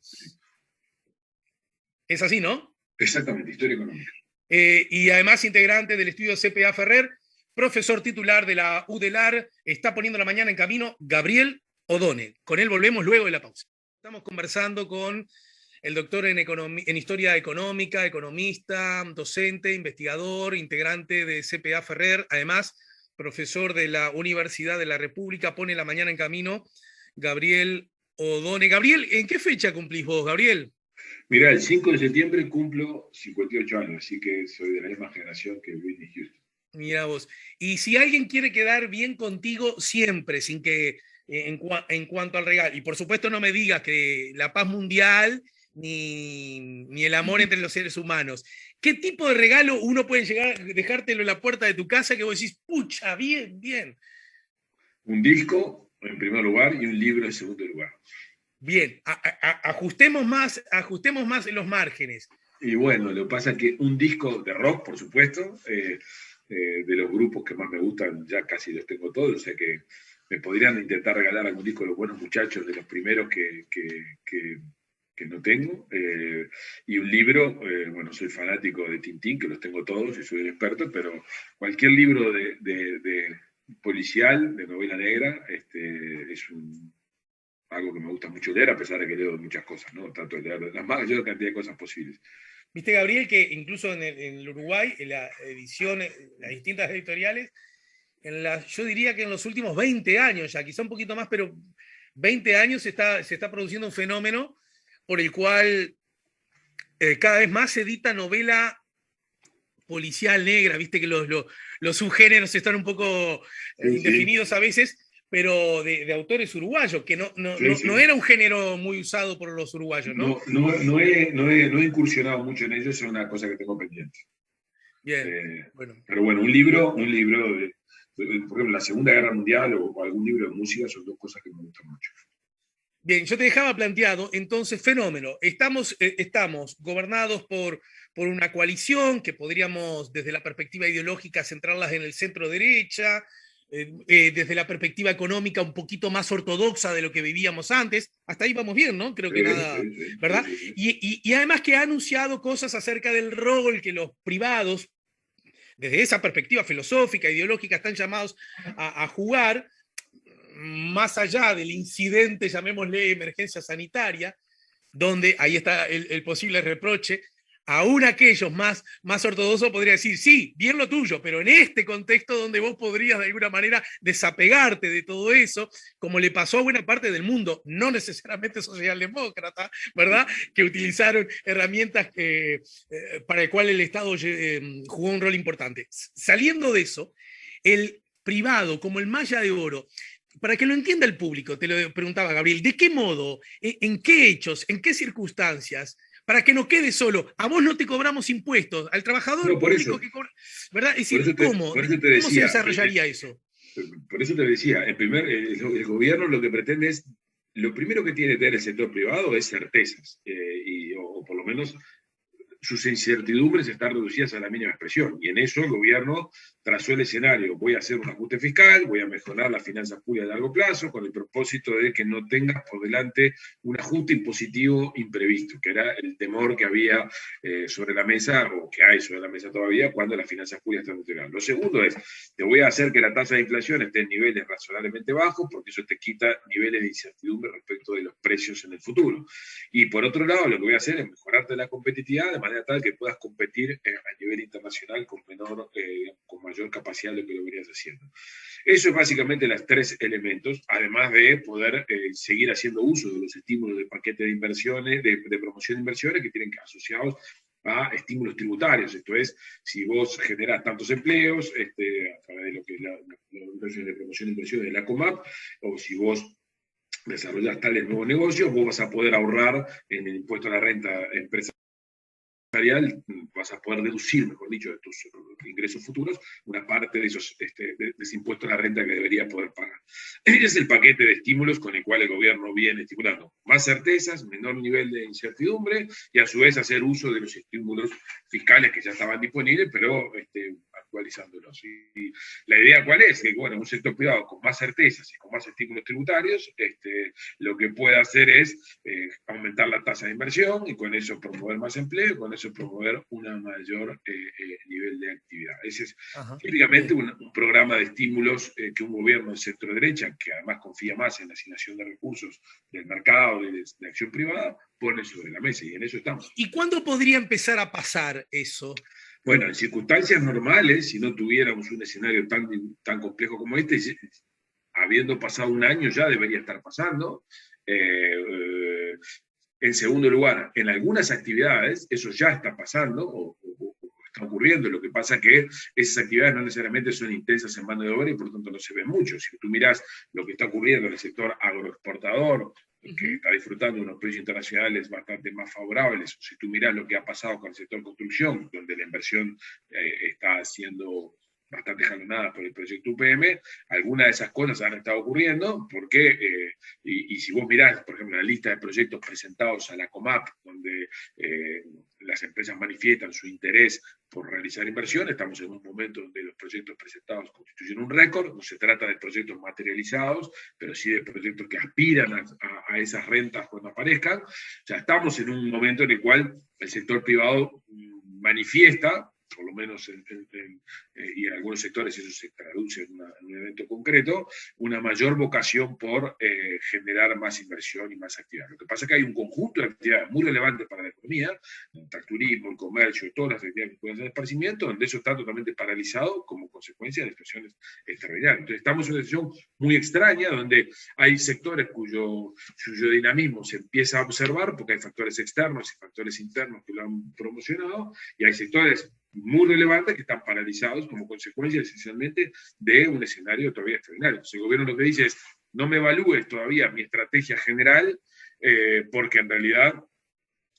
Es así, ¿no? Exactamente, historia económica. Y además integrante del estudio CPA Ferrer, profesor titular de la UDELAR, está poniendo la mañana en camino Gabriel Odone. Con él volvemos luego de la pausa. Estamos conversando con el doctor en Historia Económica, economista, docente, investigador, integrante de CPA Ferrer, además profesor de la Universidad de la República, pone la mañana en camino Gabriel Odone. Gabriel, ¿en qué fecha cumplís vos, Gabriel? Mira, el 5 de septiembre cumplo 58 años, así que soy de la misma generación que Whitney Houston. Mira vos. Y si alguien quiere quedar bien contigo siempre, sin que en cuanto al regalo, y por supuesto no me digas que la paz mundial ni el amor entre los seres humanos, ¿qué tipo de regalo uno puede llegar, dejártelo en la puerta de tu casa que vos decís, pucha, bien, bien? Un disco en primer lugar y un libro en segundo lugar. Bien, ajustemos más en los márgenes. Y bueno, lo que pasa es que un disco de rock, por supuesto, de los grupos que más me gustan, ya casi los tengo todos, o sea que me podrían intentar regalar algún disco de los Buenos Muchachos, de los primeros que no tengo, y un libro, bueno, soy fanático de Tintín, que los tengo todos y soy un experto, pero cualquier libro de policial, de novela negra, es algo que me gusta mucho leer, a pesar de que leo muchas cosas, ¿no? Trato de leer la mayor cantidad de cosas posibles. Viste, Gabriel, que incluso en el Uruguay, en la edición, las distintas editoriales, yo diría que en los últimos 20 años, ya quizá un poquito más, pero 20 años se está produciendo un fenómeno por el cual cada vez más se edita novela policial negra, viste que los subgéneros están un poco indefinidos a veces, pero de autores uruguayos, que no era un género muy usado por los uruguayos, ¿no? No he incursionado mucho en ello, es una cosa que tengo pendiente. Bien, bueno. Pero bueno, un libro por ejemplo, la Segunda Guerra Mundial o algún libro de música son dos cosas que me gustan mucho. Bien, yo te dejaba planteado, entonces, fenómeno. Estamos gobernados por una coalición que podríamos, desde la perspectiva ideológica, centrarlas en el centro derecha, desde la perspectiva económica un poquito más ortodoxa de lo que vivíamos antes. Hasta ahí vamos bien, ¿no? Creo que nada, ¿verdad? Y además que ha anunciado cosas acerca del rol que los privados, desde esa perspectiva filosófica, ideológica, están llamados a jugar, más allá del incidente, llamémosle emergencia sanitaria, donde ahí está el posible reproche, aún aquellos más ortodoxos podrían decir, sí, bien lo tuyo, pero en este contexto donde vos podrías de alguna manera desapegarte de todo eso, como le pasó a buena parte del mundo, no necesariamente socialdemócrata, ¿verdad? Que utilizaron herramientas para el cual el Estado jugó un rol importante. Saliendo de eso, el privado, como el malla de oro, para que lo entienda el público, te lo preguntaba Gabriel, ¿de qué modo, en qué hechos, en qué circunstancias, para que no quede solo, a vos no te cobramos impuestos, al trabajador no, público eso, que cobra, ¿verdad? Es decir, ¿cómo se desarrollaría eso? Por eso te decía, el gobierno lo que pretende es, lo primero que tiene que tener el sector privado es certezas, o por lo menos sus incertidumbres están reducidas a la mínima expresión. Y en eso el gobierno trazó el escenario. Voy a hacer un ajuste fiscal, voy a mejorar las finanzas públicas a largo plazo, con el propósito de que no tengas por delante un ajuste impositivo imprevisto, que era el temor que había sobre la mesa, o que hay sobre la mesa todavía, cuando las finanzas públicas están integradas. Lo segundo es, te voy a hacer que la tasa de inflación esté en niveles razonablemente bajos, porque eso te quita niveles de incertidumbre respecto de los precios en el futuro. Y por otro lado, lo que voy a hacer es mejorarte la competitividad de manera tal que puedas competir a nivel internacional con mayor capacidad de lo que lo venías haciendo. Eso es básicamente los tres elementos, además de poder seguir haciendo uso de los estímulos del paquete de inversiones, de promoción de inversiones que tienen asociados a estímulos tributarios. Esto es, si vos generás tantos empleos a través de lo que es la de promoción de inversiones de la COMAP, o si vos desarrollas tales nuevos negocios, vos vas a poder ahorrar en el impuesto a la renta empresarial vas a poder deducir, mejor dicho, de tus ingresos futuros, una parte de de ese impuesto a la renta que debería poder pagar. Ese es el paquete de estímulos con el cual el gobierno viene estimulando más certezas, menor nivel de incertidumbre y a su vez hacer uso de los estímulos fiscales que ya estaban disponibles, pero actualizándolos. Y la idea cuál es, que bueno, un sector privado con más certezas y con más estímulos tributarios, lo que puede hacer es aumentar la tasa de inversión y con eso promover más empleo, y con eso promover un mayor nivel de actividad. Ese es típicamente un programa de estímulos que un gobierno del centro derecha, que además confía más en la asignación de recursos del mercado y de acción privada, pone sobre la mesa, y en eso estamos. ¿Y cuándo podría empezar a pasar eso? Bueno, en circunstancias normales, si no tuviéramos un escenario tan complejo como este, habiendo pasado un año ya debería estar pasando. En segundo lugar, en algunas actividades eso ya está pasando o está ocurriendo. Lo que pasa es que esas actividades no necesariamente son intensas en mano de obra y por lo tanto no se ven mucho. Si tú miras lo que está ocurriendo en el sector agroexportador, que está disfrutando de unos precios internacionales bastante más favorables, o si tú miras lo que ha pasado con el sector construcción, donde la inversión está siendo bastante jalonada por el proyecto UPM, algunas de esas cosas han estado ocurriendo, porque, y si vos mirás, por ejemplo, la lista de proyectos presentados a la COMAP, donde las empresas manifiestan su interés por realizar inversión, estamos en un momento donde los proyectos presentados constituyen un récord. No se trata de proyectos materializados, pero sí de proyectos que aspiran a esas rentas cuando aparezcan. O sea, estamos en un momento en el cual el sector privado manifiesta, por lo menos y en algunos sectores eso se traduce en un evento concreto, una mayor vocación por generar más inversión y más actividad. Lo que pasa es que hay un conjunto de actividades muy relevantes para la economía, el turismo, el comercio, todas las actividades que pueden ser esparcimiento, donde eso está totalmente paralizado como consecuencia de situaciones extraordinarias. Entonces estamos en una situación muy extraña, donde hay sectores cuyo dinamismo se empieza a observar, porque hay factores externos y factores internos que lo han promocionado, y hay sectores muy relevantes que están paralizados como consecuencia esencialmente de un escenario todavía extraordinario. Entonces el gobierno lo que dice es: no me evalúes todavía mi estrategia general, porque en realidad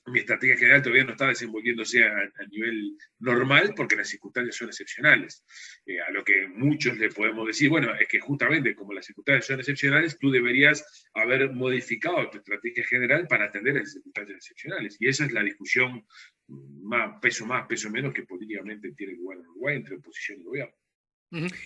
mi estrategia general todavía no está desenvolviéndose a nivel normal, porque las circunstancias son excepcionales. A lo que muchos le podemos decir, bueno, es que justamente como las circunstancias son excepcionales, tú deberías haber modificado tu estrategia general para atender a las circunstancias excepcionales. Y esa es la discusión más, peso menos, que políticamente tiene lugar en Uruguay entre oposición y gobierno.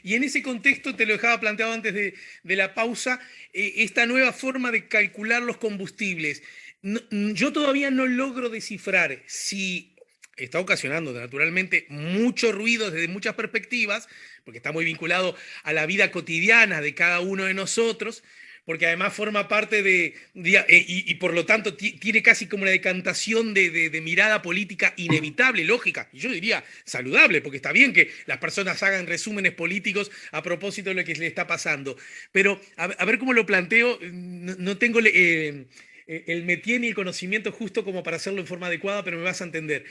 Y en ese contexto, te lo dejaba planteado antes de la pausa, esta nueva forma de calcular los combustibles. Yo todavía no logro descifrar si está ocasionando naturalmente mucho ruido desde muchas perspectivas, porque está muy vinculado a la vida cotidiana de cada uno de nosotros, porque además forma parte y por lo tanto tiene casi como una decantación de mirada política inevitable, lógica, y yo diría saludable, porque está bien que las personas hagan resúmenes políticos a propósito de lo que le está pasando. Pero a ver cómo lo planteo, no tengo el métier ni el conocimiento justo como para hacerlo en forma adecuada, pero me vas a entender.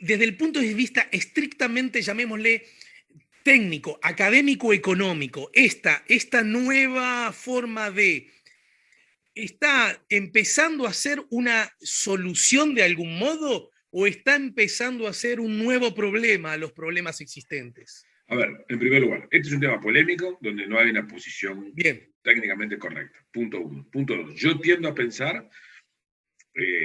Desde el punto de vista estrictamente, llamémosle, técnico, académico, económico, esta nueva forma ¿está empezando a ser una solución de algún modo o está empezando a ser un nuevo problema a los problemas existentes? A ver, en primer lugar, este es un tema polémico donde no hay una posición técnicamente correcta. Punto uno. Punto dos. Yo tiendo a pensar,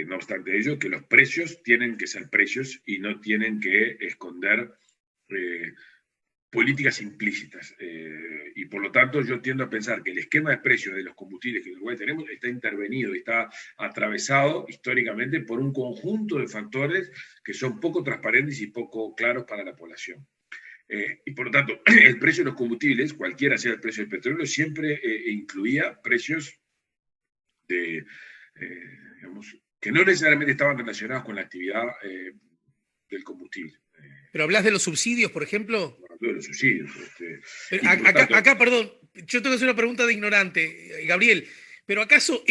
no obstante ello, que los precios tienen que ser precios y no tienen que esconder políticas implícitas. Y por lo tanto yo tiendo a pensar que el esquema de precios de los combustibles que en Uruguay tenemos está intervenido y está atravesado históricamente por un conjunto de factores que son poco transparentes y poco claros para la población. Y por lo tanto, el precio de los combustibles, cualquiera sea el precio del petróleo, siempre incluía precios digamos, que no necesariamente estaban relacionados con la actividad del combustible. ¿Pero hablas de los subsidios, por ejemplo? De los subsidios. Acá, perdón, yo tengo que hacer una pregunta de ignorante, Gabriel, pero ¿acaso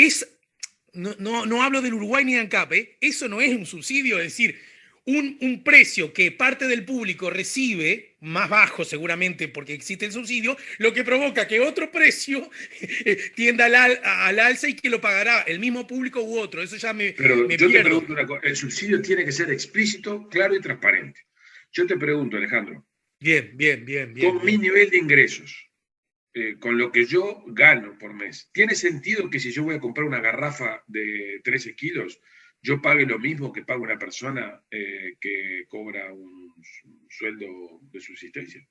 no hablo del Uruguay ni de ANCAP, ¿eso no es un subsidio? Es decir, un precio que parte del público recibe, más bajo seguramente porque existe el subsidio, lo que provoca que otro precio tienda al alza y que lo pagará el mismo público u otro. Eso ya Pero me yo te pierdo. pregunto una cosa, el subsidio tiene que ser explícito, claro y transparente. Yo te pregunto, Alejandro, Bien, bien, bien, bien, con mi bien. nivel de ingresos, con lo que yo gano por mes, ¿tiene sentido que si yo voy a comprar una garrafa de 13 kilos, yo pague lo mismo que paga una persona que cobra un sueldo de subsistencia?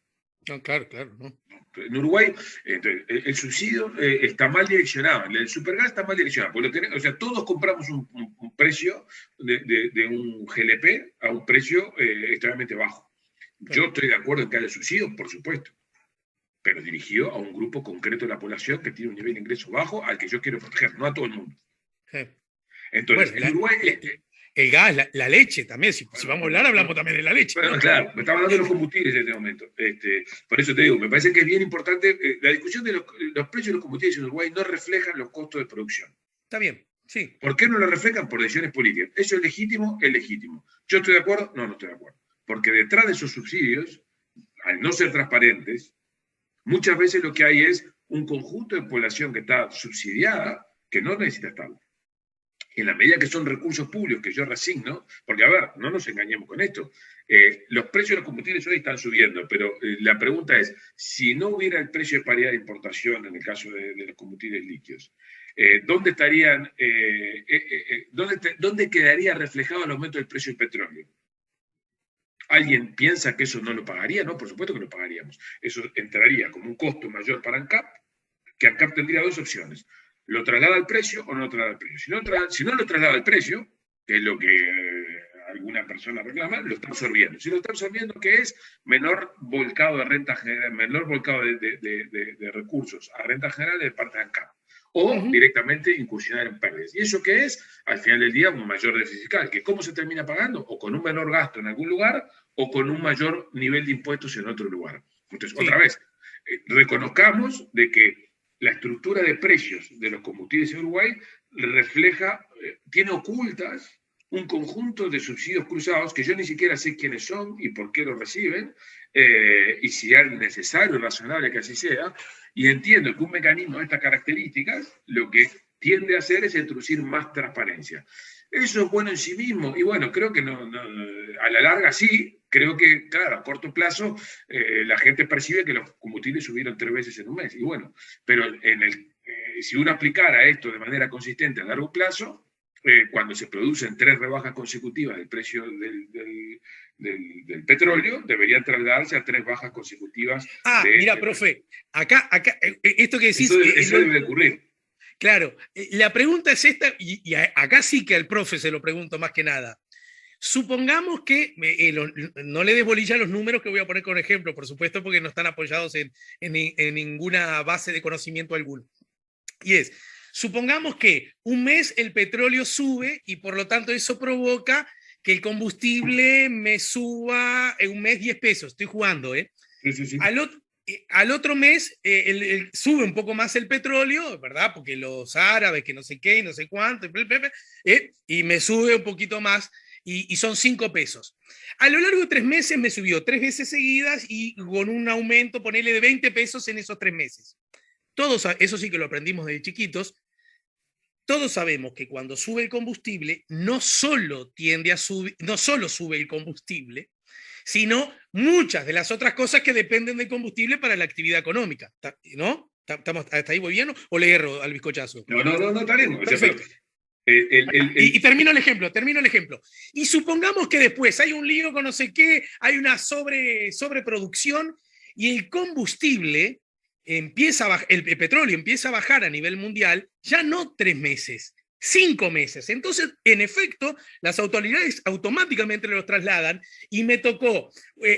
No, claro, claro, ¿no? En Uruguay, entonces, el subsidio está mal direccionado, el supergas está mal direccionado, porque o sea, todos compramos un precio de un GLP a un precio extremadamente bajo. Yo Claro. estoy de acuerdo en que haya subsidio, por supuesto, pero dirigido a un grupo concreto de la población que tiene un nivel de ingreso bajo al que yo quiero proteger, no a todo el mundo. Sí. Entonces, Bueno, en Uruguay, el gas, la leche también. Si vamos a hablar, hablamos también de la leche, bueno, ¿no? claro, me estaba hablando de los combustibles en este momento. Por eso te digo, me parece que es bien importante, la discusión de los precios de los combustibles en Uruguay no reflejan los costos de producción. Está bien, sí. ¿Por qué no lo reflejan? Por decisiones políticas. ¿Eso es legítimo? Es legítimo. ¿Yo estoy de acuerdo? No, no estoy de acuerdo. Porque detrás de esos subsidios, al no ser transparentes, muchas veces lo que hay es un conjunto de población que está subsidiada que no necesita estarlo. En la medida que son recursos públicos que yo resigno, porque a ver, no nos engañemos con esto, los precios de los combustibles hoy están subiendo, pero la pregunta es, si no hubiera el precio de paridad de importación en el caso de los combustibles líquidos, ¿dónde estarían, dónde quedaría reflejado el aumento del precio del petróleo? ¿Alguien piensa que eso no lo pagaría? No, por supuesto que lo pagaríamos. Eso entraría como un costo mayor para ANCAP, que ANCAP tendría dos opciones. ¿Lo traslada al precio o no lo traslada al precio? Si no lo traslada al precio, que es lo que alguna persona reclama, lo está absorbiendo. Si lo está absorbiendo, ¿qué es? Menor volcado de renta general, menor volcado de recursos a renta general de parte de ANCAP. O directamente incursionar en pérdidas. ¿Y eso qué es? Al final del día, un mayor déficit fiscal. ¿Que cómo se termina pagando? O con un menor gasto en algún lugar o con un mayor nivel de impuestos en otro lugar. Entonces, otra Sí. vez, reconozcamos de que la estructura de precios de los combustibles en Uruguay refleja, tiene ocultas un conjunto de subsidios cruzados que yo ni siquiera sé quiénes son y por qué los reciben, y si es necesario y razonable que así sea, y entiendo que un mecanismo de estas características lo que tiende a hacer es introducir más transparencia. Eso es bueno en sí mismo, y bueno, creo que a la larga sí, creo que, claro, a corto plazo la gente percibe que los combustibles subieron 3 veces en un mes, y bueno, pero si uno aplicara esto de manera consistente a largo plazo, cuando se producen 3 rebajas consecutivas del precio del petróleo, deberían trasladarse a 3 bajas consecutivas. Mira, profe, acá esto que decís... Eso debe ocurrir. Claro, la pregunta es esta, y acá sí que al profe se lo pregunto más que nada. Supongamos que, no le des bolilla a los números que voy a poner con ejemplo, por supuesto, porque no están apoyados en ninguna base de conocimiento alguno. Y supongamos que un mes el petróleo sube y por lo tanto eso provoca que el combustible me suba en un mes 10 pesos. Estoy jugando, ¿eh? Sí. Al otro mes sube un poco más el petróleo, ¿verdad? Porque los árabes, que no sé qué, no sé cuánto, y me sube un poquito más y son 5 pesos. A lo largo de 3 meses me subió 3 veces seguidas y con un aumento, ponele de 20 pesos en esos 3 meses. Todos, eso sí que lo aprendimos desde chiquitos, todos sabemos que cuando sube el combustible, no solo tiende a subir, no solo sube el combustible, sino muchas de las otras cosas que dependen del combustible para la actividad económica, ¿no? ¿Estamos hasta ahí muy bien o le erro al bizcochazo? No, está bien. Perfecto. Y termino el ejemplo. Y supongamos que después hay un lío con no sé qué, hay una sobreproducción y el combustible empieza el petróleo empieza a bajar a nivel mundial, ya no 3 meses, 5 meses. Entonces, en efecto, las autoridades automáticamente los trasladan y me tocó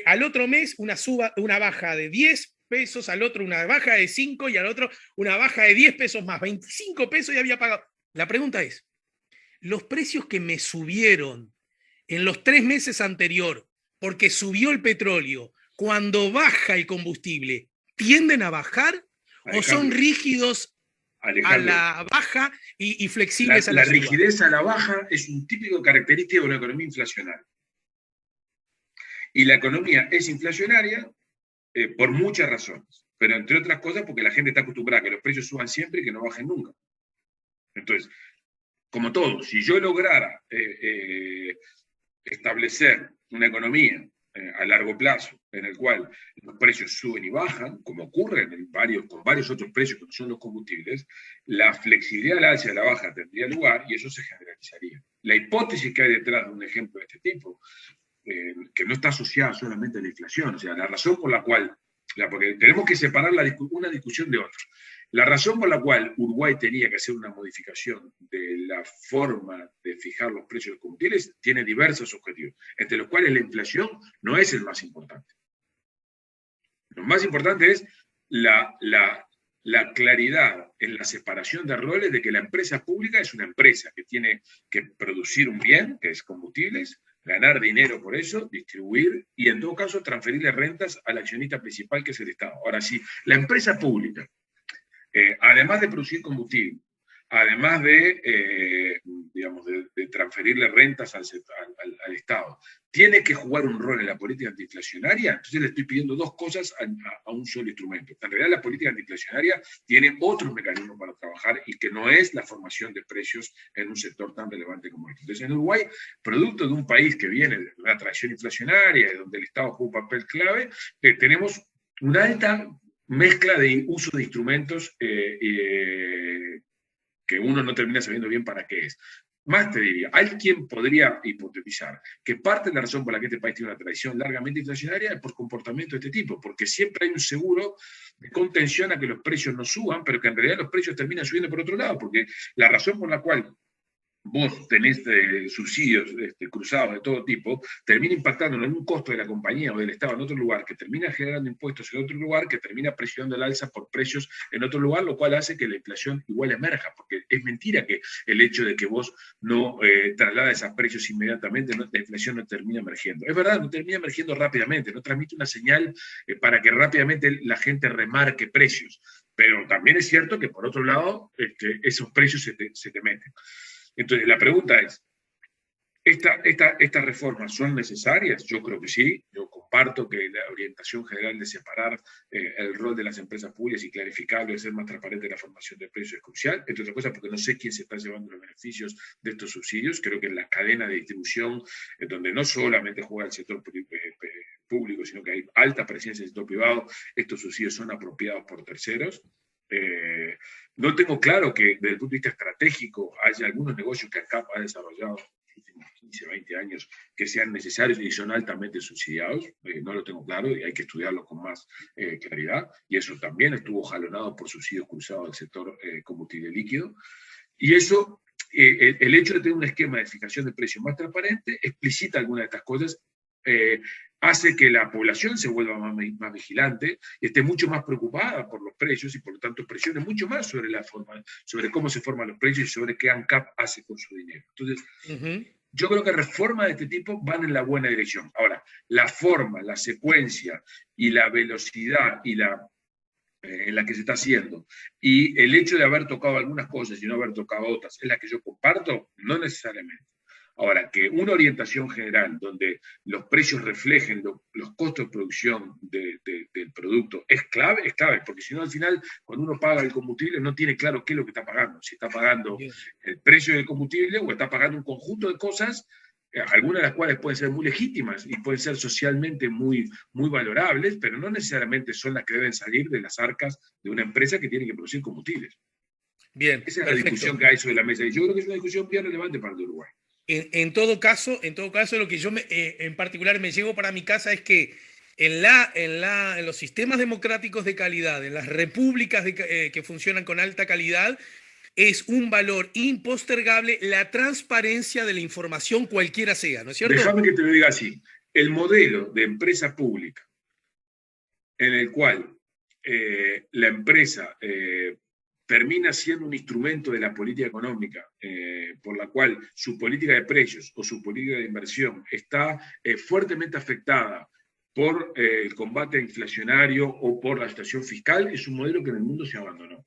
al otro mes una baja de 10 pesos, al otro una baja de 5 y al otro una baja de 10 pesos más, 25 pesos y había pagado. La pregunta es, los precios que me subieron en los 3 meses anteriores porque subió el petróleo, cuando baja el combustible, ¿tienden a bajar o son rígidos a la baja y flexibles a la suba? La rigidez a la baja es un típico característica de una economía inflacionaria. Y la economía es inflacionaria por muchas razones, pero entre otras cosas porque la gente está acostumbrada a que los precios suban siempre y que no bajen nunca. Entonces, como todo, si yo lograra establecer una economía a largo plazo en el cual los precios suben y bajan, como ocurre con varios otros precios que son los combustibles, la flexibilidad a la alza y a la baja tendría lugar y eso se generalizaría. La hipótesis que hay detrás de un ejemplo de este tipo, que no está asociada solamente a la inflación, o sea, la razón por la cual, porque tenemos que separar una discusión de otra. La razón por la cual Uruguay tenía que hacer una modificación de la forma de fijar los precios de los combustibles tiene diversos objetivos, entre los cuales la inflación no es el más importante. Lo más importante es la claridad en la separación de roles de que la empresa pública es una empresa que tiene que producir un bien, que es combustibles, ganar dinero por eso, distribuir y en todo caso transferirle rentas al accionista principal que es el Estado. Ahora, si la empresa pública además de producir combustible, además de, digamos, de transferirle rentas al Estado, tiene que jugar un rol en la política antiinflacionaria, entonces le estoy pidiendo dos cosas a un solo instrumento. En realidad la política antiinflacionaria tiene otros mecanismos para trabajar y que no es la formación de precios en un sector tan relevante como este. Entonces en Uruguay, producto de un país que viene de una tradición inflacionaria, donde el Estado juega un papel clave, tenemos una alta mezcla de uso de instrumentos que uno no termina sabiendo bien para qué es. Más te diría, hay quien podría hipotetizar que parte de la razón por la que este país tiene una tradición largamente inflacionaria es por comportamiento de este tipo, porque siempre hay un seguro de contención a que los precios no suban, pero que en realidad los precios terminan subiendo por otro lado, porque la razón por la cual vos tenés subsidios cruzados de todo tipo, termina impactando en un costo de la compañía o del Estado en otro lugar, que termina generando impuestos en otro lugar, que termina presionando el alza por precios en otro lugar, lo cual hace que la inflación igual emerja, porque es mentira que el hecho de que vos no traslades a precios inmediatamente, la inflación no termina emergiendo. Es verdad, no termina emergiendo rápidamente, no transmite una señal para que rápidamente la gente remarque precios, pero también es cierto que por otro lado esos precios se te meten. Entonces, la pregunta es, ¿estas reformas son necesarias? Yo creo que sí. Yo comparto que la orientación general de separar el rol de las empresas públicas y clarificarlo y hacer más transparente la formación de precios es crucial. Entre otras cosas, porque no sé quién se está llevando los beneficios de estos subsidios. Creo que en la cadena de distribución, donde no solamente juega el sector público, sino que hay alta presencia del sector privado, estos subsidios son apropiados por terceros. No tengo claro que desde el punto de vista estratégico haya algunos negocios que ANCAP ha desarrollado en los últimos 15, 20 años que sean necesarios y son altamente subsidiados. No lo tengo claro y hay que estudiarlo con más claridad. Y eso también estuvo jalonado por subsidios cruzados del sector combustible líquido. Y eso, el hecho de tener un esquema de fijación de precios más transparente, explicita algunas de estas cosas, hace que la población se vuelva más vigilante, esté mucho más preocupada por los precios y por lo tanto presione mucho más sobre la forma, sobre cómo se forman los precios y sobre qué ANCAP hace con su dinero. Entonces, yo creo que reformas de este tipo van en la buena dirección. Ahora, la forma, la secuencia y la velocidad y en la que se está haciendo, y el hecho de haber tocado algunas cosas y no haber tocado otras, es la que yo comparto, no necesariamente. Ahora, que una orientación general donde los precios reflejen los costos de producción del producto es clave, porque si no al final, cuando uno paga el combustible, no tiene claro qué es lo que está pagando. Si está pagando el precio del combustible o está pagando un conjunto de cosas, algunas de las cuales pueden ser muy legítimas y pueden ser socialmente muy, muy valorables, pero no necesariamente son las que deben salir de las arcas de una empresa que tiene que producir combustibles. Bien, esa es la discusión que hay sobre la mesa. Y yo creo que es una discusión bien relevante para el Uruguay. En todo caso, lo que yo en particular me llevo para mi casa es que en los sistemas democráticos de calidad, en las repúblicas que funcionan con alta calidad, es un valor impostergable la transparencia de la información cualquiera sea, ¿no es cierto? Déjame que te lo diga así. El modelo de empresa pública en el cual la empresa termina siendo un instrumento de la política económica, por la cual su política de precios o su política de inversión está fuertemente afectada por el combate inflacionario o por la situación fiscal, es un modelo que en el mundo se abandonó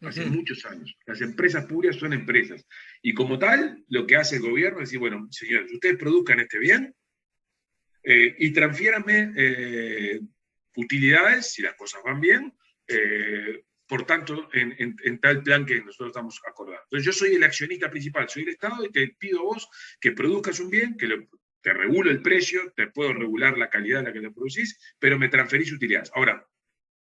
hace muchos años. Las empresas públicas son empresas. Y como tal, lo que hace el gobierno es decir, bueno, señores, ustedes produzcan este bien, Y transfiérame utilidades, si las cosas van bien, por tanto, en tal plan que nosotros estamos acordando. Entonces, yo soy el accionista principal, soy el Estado y te pido a vos que produzcas un bien, te regulo el precio, te puedo regular la calidad en la que te producís, pero me transferís utilidades. Ahora,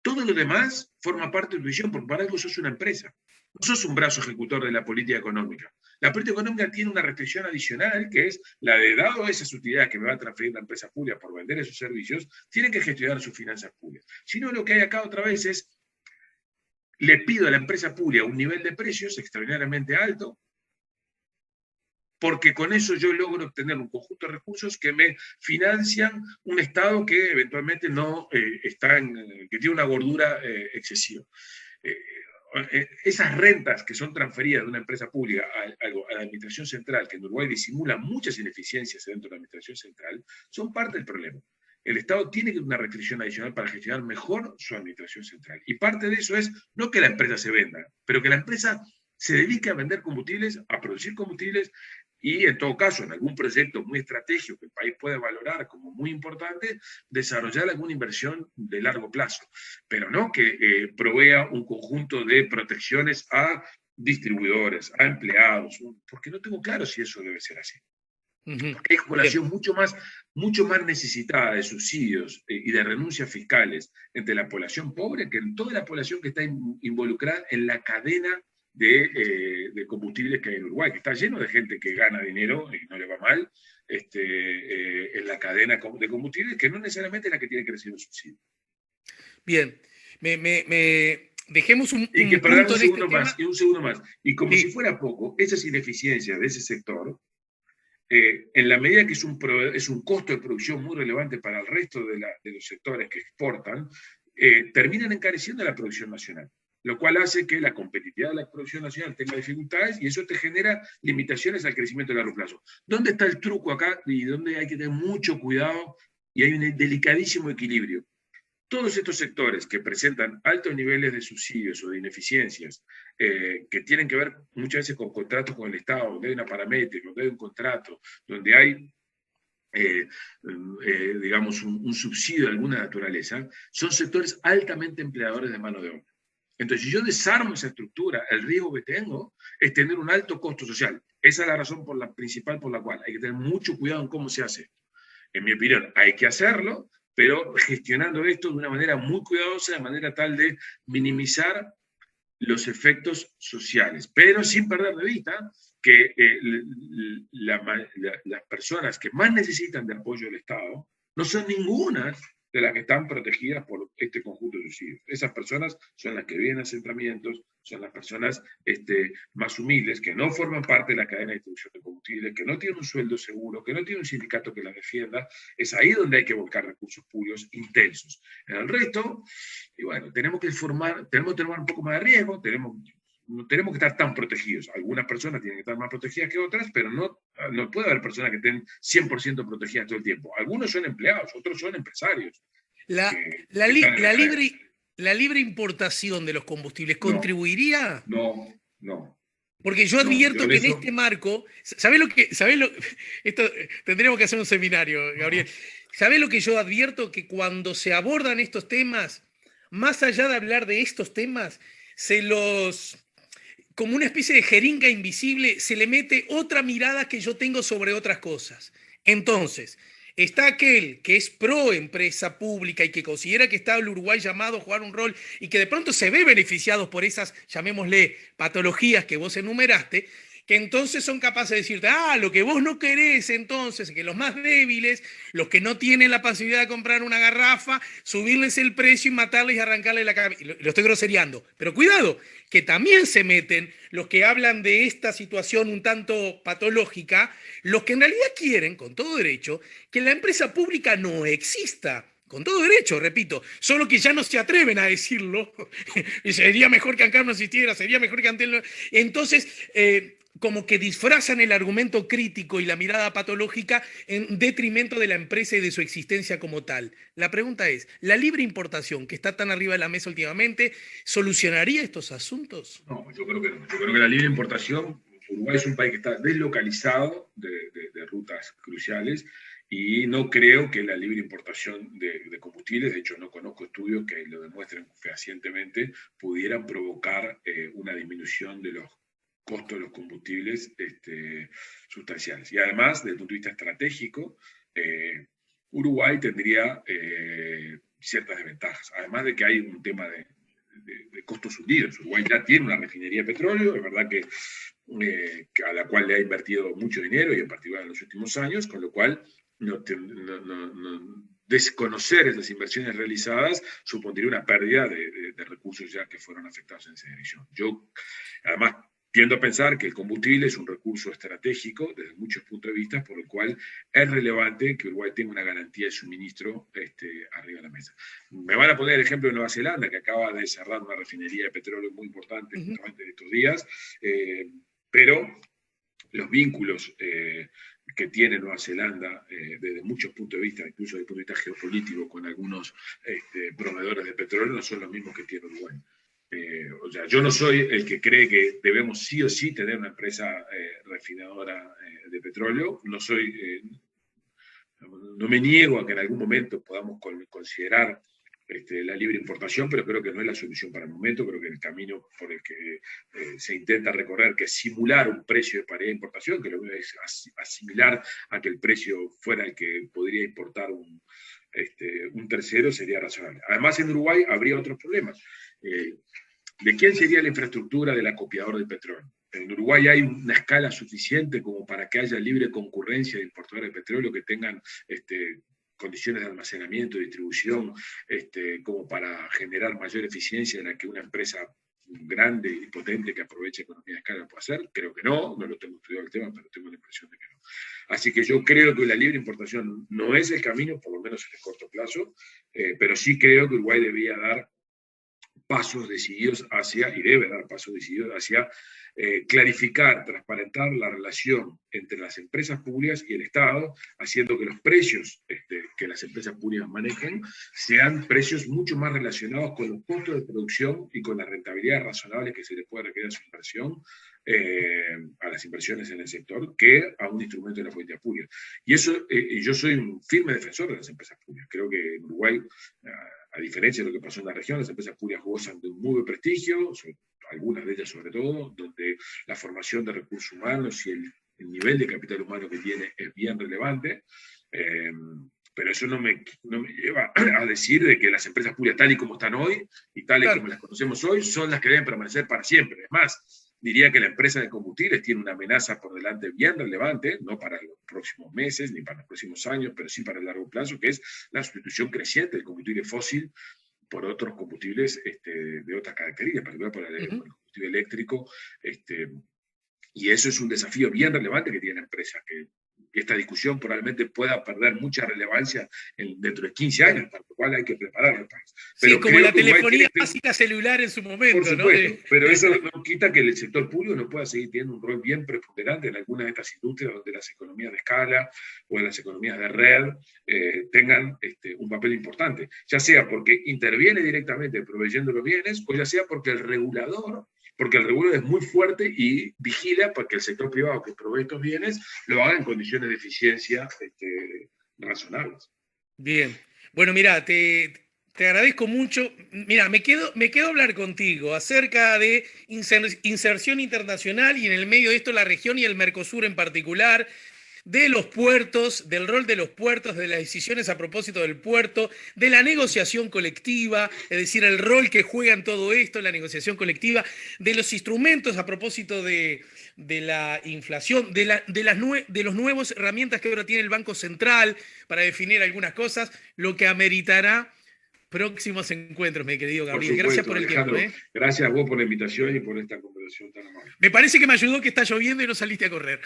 todo lo demás forma parte de tu visión, porque para algo sos una empresa. No sos un brazo ejecutor de la política económica. La política económica tiene una restricción adicional, que es la de, dado esas utilidades que me va a transferir la empresa pública por vender esos servicios, tienen que gestionar sus finanzas públicas. Si no, lo que hay acá otra vez es, le pido a la empresa pública un nivel de precios extraordinariamente alto, porque con eso yo logro obtener un conjunto de recursos que me financian un Estado que eventualmente no que tiene una gordura excesiva. Esas rentas que son transferidas de una empresa pública a la administración central, que en Uruguay disimula muchas ineficiencias dentro de la administración central, son parte del problema. El Estado tiene que tener una restricción adicional para gestionar mejor su administración central. Y parte de eso es no que la empresa se venda, pero que la empresa se dedique a vender combustibles, a producir combustibles, y en todo caso, en algún proyecto muy estratégico que el país puede valorar como muy importante, desarrollar alguna inversión de largo plazo, pero no que provea un conjunto de protecciones a distribuidores, a empleados, porque no tengo claro si eso debe ser así. Porque hay población mucho más necesitada de subsidios y de renuncias fiscales entre la población pobre que en toda la población que está involucrada en la cadena de combustibles que hay en Uruguay, que está lleno de gente que gana dinero y no le va mal en la cadena de combustibles, que no necesariamente es la que tiene que recibir un subsidio. Bien, dejemos un y que punto un en segundo este más, tema. y un segundo más. Y como Sí. si fuera poco, esas ineficiencias de ese sector, en la medida que es un costo de producción muy relevante para el resto de los sectores que exportan, terminan encareciendo la producción nacional, lo cual hace que la competitividad de la producción nacional tenga dificultades y eso te genera limitaciones al crecimiento a largo plazo. ¿Dónde está el truco acá y dónde hay que tener mucho cuidado y hay un delicadísimo equilibrio? Todos estos sectores que presentan altos niveles de subsidios o de ineficiencias, que tienen que ver muchas veces con contratos con el Estado, donde hay una paramétrica, donde hay un contrato, donde hay, digamos, un subsidio de alguna naturaleza, son sectores altamente empleadores de mano de obra. Entonces, si yo desarmo esa estructura, el riesgo que tengo es tener un alto costo social. Esa es la razón principal por la cual hay que tener mucho cuidado en cómo se hace. En mi opinión, hay que hacerlo, pero gestionando esto de una manera muy cuidadosa, de manera tal de minimizar los efectos sociales, pero sin perder de vista que las personas que más necesitan de apoyo del Estado no son ninguna de las que están protegidas por este conjunto de subsidios. Esas personas son las que viven asentamientos, son las personas más humildes, que no forman parte de la cadena de distribución de combustibles, que no tienen un sueldo seguro, que no tienen un sindicato que las defienda. Es ahí donde hay que volcar recursos públicos intensos. En el resto, y bueno, tenemos que tomar un poco más de riesgo, no tenemos que estar tan protegidos. Algunas personas tienen que estar más protegidas que otras, pero no puede haber personas que estén 100% protegidas todo el tiempo. Algunos son empleados, otros son empresarios. La libre importación de los combustibles contribuiría. No. Porque yo advierto que en este marco, esto tendríamos que hacer un seminario, Gabriel. ¿Sabés lo que yo advierto? Que cuando se abordan estos temas, más allá de hablar de estos temas, como una especie de jeringa invisible, se le mete otra mirada que yo tengo sobre otras cosas. Entonces, está aquel que es pro empresa pública y que considera que está el Uruguay llamado a jugar un rol y que de pronto se ve beneficiado por esas, llamémosle, patologías que vos enumeraste, que entonces son capaces de decirte, lo que vos no querés entonces, que los más débiles, los que no tienen la posibilidad de comprar una garrafa, subirles el precio y matarles y arrancarles la cabeza. Lo estoy grosereando, pero cuidado, que también se meten los que hablan de esta situación un tanto patológica, los que en realidad quieren, con todo derecho, que la empresa pública no exista. Con todo derecho, repito, solo que ya no se atreven a decirlo. Sería mejor que ANCAP no existiera, sería mejor que Antel no. Entonces, como que disfrazan el argumento crítico y la mirada patológica en detrimento de la empresa y de su existencia como tal. La pregunta es, ¿la libre importación, que está tan arriba de la mesa últimamente, solucionaría estos asuntos? No, yo creo que no. Yo creo que la libre importación, Uruguay es un país que está deslocalizado de rutas cruciales Y no creo que la libre importación de combustibles, de hecho no conozco estudios que lo demuestren fehacientemente, pudieran provocar una disminución de los costos de los combustibles sustanciales. Y además, desde el punto de vista estratégico, Uruguay tendría ciertas desventajas, además de que hay un tema de costos hundidos. Uruguay ya tiene una refinería de petróleo, es verdad que a la cual le ha invertido mucho dinero y en particular en los últimos años, con lo cual desconocer esas inversiones realizadas supondría una pérdida de recursos ya que fueron afectados en esa dirección. Yo, además, tiendo a pensar que el combustible es un recurso estratégico desde muchos puntos de vista, por el cual es relevante que Uruguay tenga una garantía de suministro arriba de la mesa. Me van a poner el ejemplo de Nueva Zelanda, que acaba de cerrar una refinería de petróleo muy importante justamente en estos días, pero los vínculos que tiene Nueva Zelanda desde muchos puntos de vista, incluso desde el punto de vista geopolítico, con algunos proveedores de petróleo, no son los mismos que tiene Uruguay. O sea, yo no soy el que cree que debemos sí o sí tener una empresa refinadora de petróleo. No me niego a que en algún momento podamos considerar la libre importación, pero creo que no es la solución para el momento. Creo que el camino por el que se intenta recorrer, que es simular un precio de paridad de importación, que lo mismo es asimilar a que el precio fuera el que podría importar un tercero, sería razonable. Además, en Uruguay habría otros problemas. ¿De quién sería la infraestructura del acopiador del petróleo? En Uruguay hay una escala suficiente como para que haya libre concurrencia de importadores de petróleo que tengan condiciones de almacenamiento y distribución como para generar mayor eficiencia de la que una empresa grande y potente que aproveche economía de escala puede hacer. Creo que no lo tengo estudiado el tema, pero tengo la impresión de que no. Así que yo creo que la libre importación no es el camino, por lo menos en el corto plazo, pero sí creo que Uruguay debía dar pasos decididos hacia, y debe dar pasos decididos hacia clarificar, transparentar la relación entre las empresas públicas y el Estado, haciendo que los precios que las empresas públicas manejen sean precios mucho más relacionados con los costos de producción y con las rentabilidades razonables que se le puede requerir a su inversión, a las inversiones en el sector, que a un instrumento de la política pública. Y eso, yo soy un firme defensor de las empresas públicas. Creo que en Uruguay, a diferencia de lo que pasó en la región, las empresas públicas gozan de un muy buen prestigio, algunas de ellas sobre todo, donde la formación de recursos humanos y el nivel de capital humano que tiene es bien relevante, pero eso no me lleva a decir de que las empresas públicas tal y como están hoy y tal y como las conocemos hoy son las que deben permanecer para siempre. Es más, diría que la empresa de combustibles tiene una amenaza por delante bien relevante, no para los próximos meses ni para los próximos años, pero sí para el largo plazo, que es la sustitución creciente del combustible fósil por otros combustibles de otras características, en particular por el combustible eléctrico. Y eso es un desafío bien relevante que tiene la empresa, que esta discusión probablemente pueda perder mucha relevancia dentro de 15 años, para lo cual hay que preparar el país. Pero sí, como la telefonía básica celular en su momento. Por supuesto, ¿no? Pero eso no quita que el sector público no pueda seguir teniendo un rol bien preponderante en algunas de estas industrias donde las economías de escala o las economías de red tengan un papel importante, ya sea porque interviene directamente proveyendo los bienes o ya sea porque el regulador es muy fuerte y vigila para que el sector privado que provee estos bienes lo haga en condiciones de eficiencia razonables. Bien. Bueno, mira, te agradezco mucho. Mira, me quedo a hablar contigo acerca de inserción internacional y en el medio de esto la región y el Mercosur en particular, de los puertos, del rol de los puertos, de las decisiones a propósito del puerto, de la negociación colectiva, es decir, el rol que juega en todo esto, la negociación colectiva, de los instrumentos a propósito de la inflación, de los nuevos herramientas que ahora tiene el Banco Central para definir algunas cosas, lo que ameritará próximos encuentros, mi querido Gabriel. Por supuesto, gracias por el Alejandro, tiempo. Gracias a vos por la invitación y por esta conversación tan amable. Me parece que me ayudó que está lloviendo y no saliste a correr.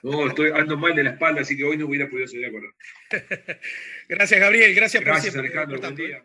No, ando mal de la espalda, así que hoy no hubiera podido salir a correr. Gracias, Gabriel. Gracias por siempre. Alejandro. Buen día.